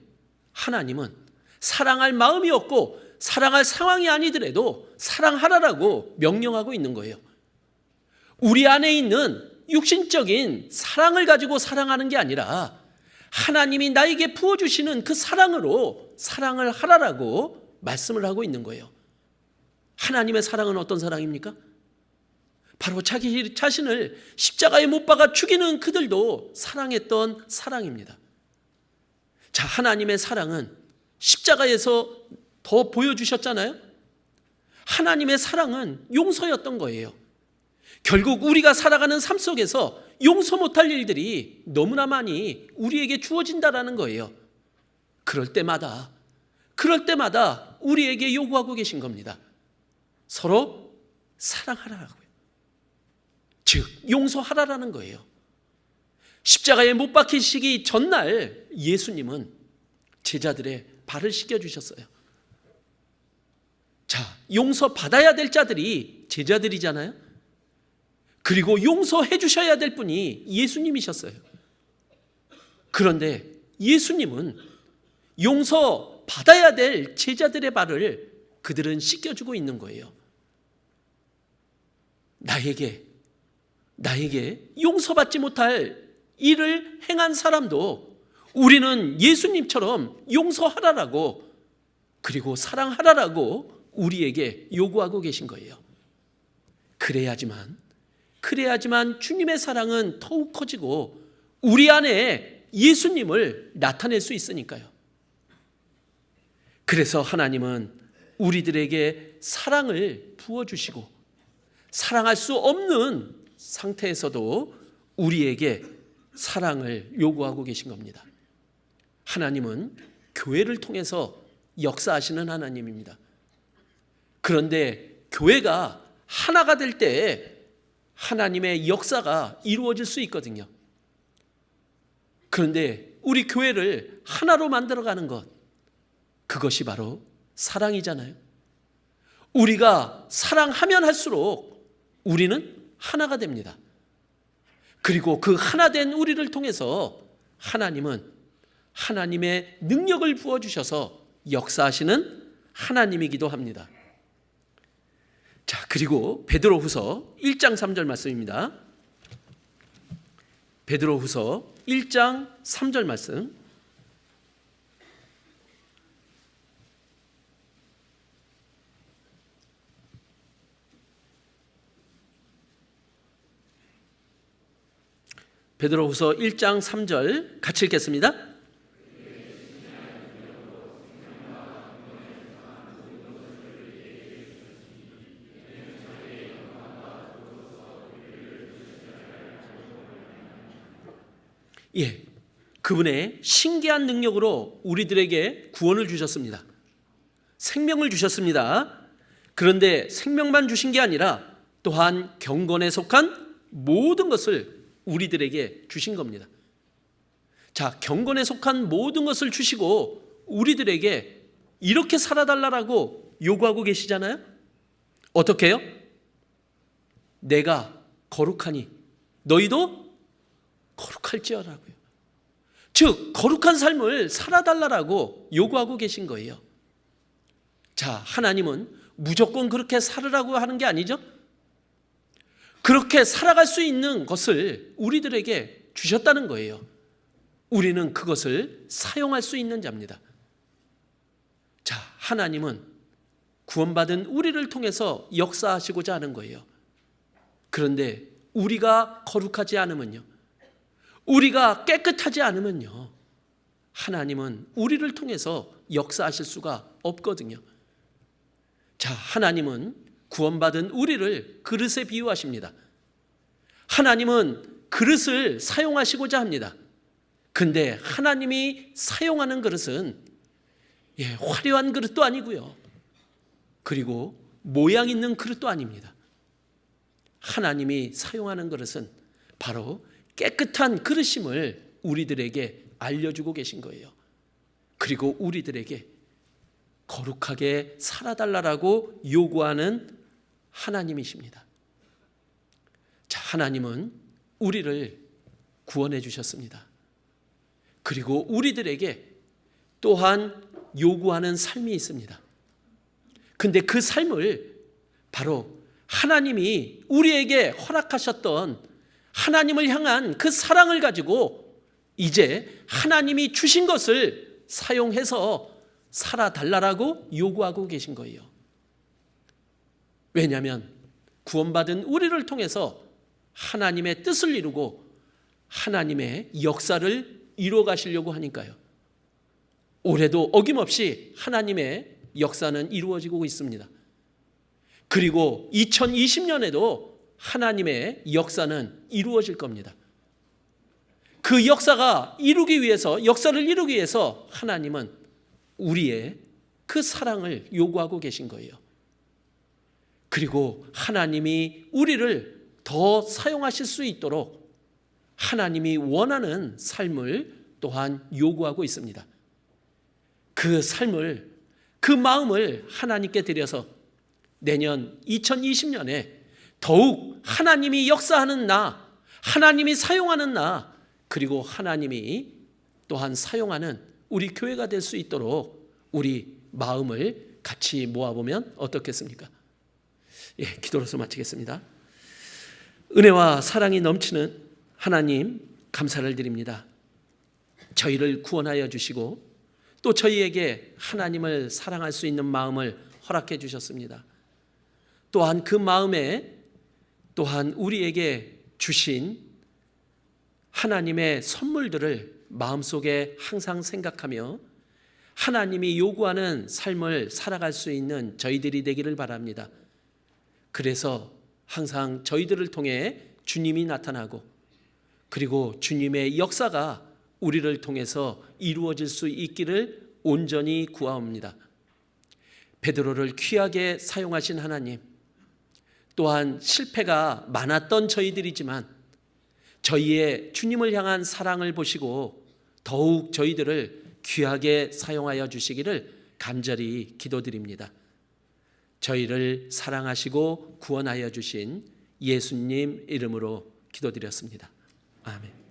하나님은 사랑할 마음이 없고 사랑할 상황이 아니더라도 사랑하라라고 명령하고 있는 거예요. 우리 안에 있는 육신적인 사랑을 가지고 사랑하는 게 아니라 하나님이 나에게 부어주시는 그 사랑으로 사랑을 하라라고 말씀을 하고 있는 거예요. 하나님의 사랑은 어떤 사랑입니까? 바로 자기 자신을 십자가에 못 박아 죽이는 그들도 사랑했던 사랑입니다. 자, 하나님의 사랑은 십자가에서 더 보여주셨잖아요. 하나님의 사랑은 용서였던 거예요. 결국 우리가 살아가는 삶 속에서 용서 못할 일들이 너무나 많이 우리에게 주어진다라는 거예요. 그럴 때마다 우리에게 요구하고 계신 겁니다. 서로 사랑하라고요. 즉, 용서하라라는 거예요. 십자가에 못 박히시기 전날 예수님은 제자들의 발을 씻겨주셨어요. 자, 용서받아야 될 자들이 제자들이잖아요. 그리고 용서해 주셔야 될 분이 예수님이셨어요. 그런데 예수님은 용서받아야 될 제자들의 발을 그들은 씻겨주고 있는 거예요. 나에게 용서받지 못할 일을 행한 사람도 우리는 예수님처럼 용서하라라고, 그리고 사랑하라라고 우리에게 요구하고 계신 거예요. 그래야지만 주님의 사랑은 더욱 커지고 우리 안에 예수님을 나타낼 수 있으니까요. 그래서 하나님은 우리들에게 사랑을 부어주시고 사랑할 수 없는 상태에서도 우리에게 사랑을 요구하고 계신 겁니다. 하나님은 교회를 통해서 역사하시는 하나님입니다. 그런데 교회가 하나가 될 때 하나님의 역사가 이루어질 수 있거든요. 그런데 우리 교회를 하나로 만들어가는 것, 그것이 바로 사랑이잖아요. 우리가 사랑하면 할수록 우리는 하나가 됩니다. 그리고 그 하나 된 우리를 통해서 하나님은 하나님의 능력을 부어주셔서 역사하시는 하나님이기도 합니다. 자, 그리고 베드로후서 1장 3절 말씀입니다. 베드로후서 1장 3절 말씀. 베드로후서 1장 3절 같이 읽겠습니다. 예, 그분의 신기한 능력으로 우리들에게 구원을 주셨습니다. 생명을 주셨습니다. 그런데 생명만 주신 게 아니라 또한 경건에 속한 모든 것을 우리들에게 주신 겁니다. 자, 경건에 속한 모든 것을 주시고 우리들에게 이렇게 살아달라고 요구하고 계시잖아요. 어떻게 해요? 내가 거룩하니 너희도 거룩할지어라고요. 즉 거룩한 삶을 살아달라고 요구하고 계신 거예요. 자, 하나님은 무조건 그렇게 살으라고 하는 게 아니죠. 그렇게 살아갈 수 있는 것을 우리들에게 주셨다는 거예요. 우리는 그것을 사용할 수 있는 자입니다. 자, 하나님은 구원받은 우리를 통해서 역사하시고자 하는 거예요. 그런데 우리가 거룩하지 않으면요, 우리가 깨끗하지 않으면요, 하나님은 우리를 통해서 역사하실 수가 없거든요. 자, 하나님은 구원받은 우리를 그릇에 비유하십니다. 하나님은 그릇을 사용하시고자 합니다. 근데 하나님이 사용하는 그릇은 화려한 그릇도 아니고요, 그리고 모양 있는 그릇도 아닙니다. 하나님이 사용하는 그릇은 바로 깨끗한 그릇임을 우리들에게 알려주고 계신 거예요. 그리고 우리들에게 거룩하게 살아달라고 요구하는 하나님이십니다. 자, 하나님은 우리를 구원해 주셨습니다. 그리고 우리들에게 또한 요구하는 삶이 있습니다. 근데 그 삶을 바로 하나님이 우리에게 허락하셨던 하나님을 향한 그 사랑을 가지고 이제 하나님이 주신 것을 사용해서 살아달라고 요구하고 계신 거예요. 왜냐하면 구원받은 우리를 통해서 하나님의 뜻을 이루고 하나님의 역사를 이루어 가시려고 하니까요. 올해도 어김없이 하나님의 역사는 이루어지고 있습니다. 그리고 2020년에도 하나님의 역사는 이루어질 겁니다. 그 역사를 이루기 위해서 하나님은 우리의 그 사랑을 요구하고 계신 거예요. 그리고 하나님이 우리를 더 사용하실 수 있도록 하나님이 원하는 삶을 또한 요구하고 있습니다. 그 삶을, 그 마음을 하나님께 드려서 내년 2020년에 더욱 하나님이 역사하는 나, 하나님이 사용하는 나, 그리고 하나님이 또한 사용하는 우리 교회가 될 수 있도록 우리 마음을 같이 모아보면 어떻겠습니까? 예, 기도로서 마치겠습니다. 은혜와 사랑이 넘치는 하나님, 감사를 드립니다. 저희를 구원하여 주시고 또 저희에게 하나님을 사랑할 수 있는 마음을 허락해 주셨습니다. 또한 그 마음에 또한 우리에게 주신 하나님의 선물들을 마음속에 항상 생각하며 하나님이 요구하는 삶을 살아갈 수 있는 저희들이 되기를 바랍니다. 그래서 항상 저희들을 통해 주님이 나타나고 그리고 주님의 역사가 우리를 통해서 이루어질 수 있기를 온전히 구하옵니다. 베드로를 귀하게 사용하신 하나님, 또한 실패가 많았던 저희들이지만 저희의 주님을 향한 사랑을 보시고 더욱 저희들을 귀하게 사용하여 주시기를 간절히 기도드립니다. 저희를 사랑하시고 구원하여 주신 예수님 이름으로 기도드렸습니다. 아멘.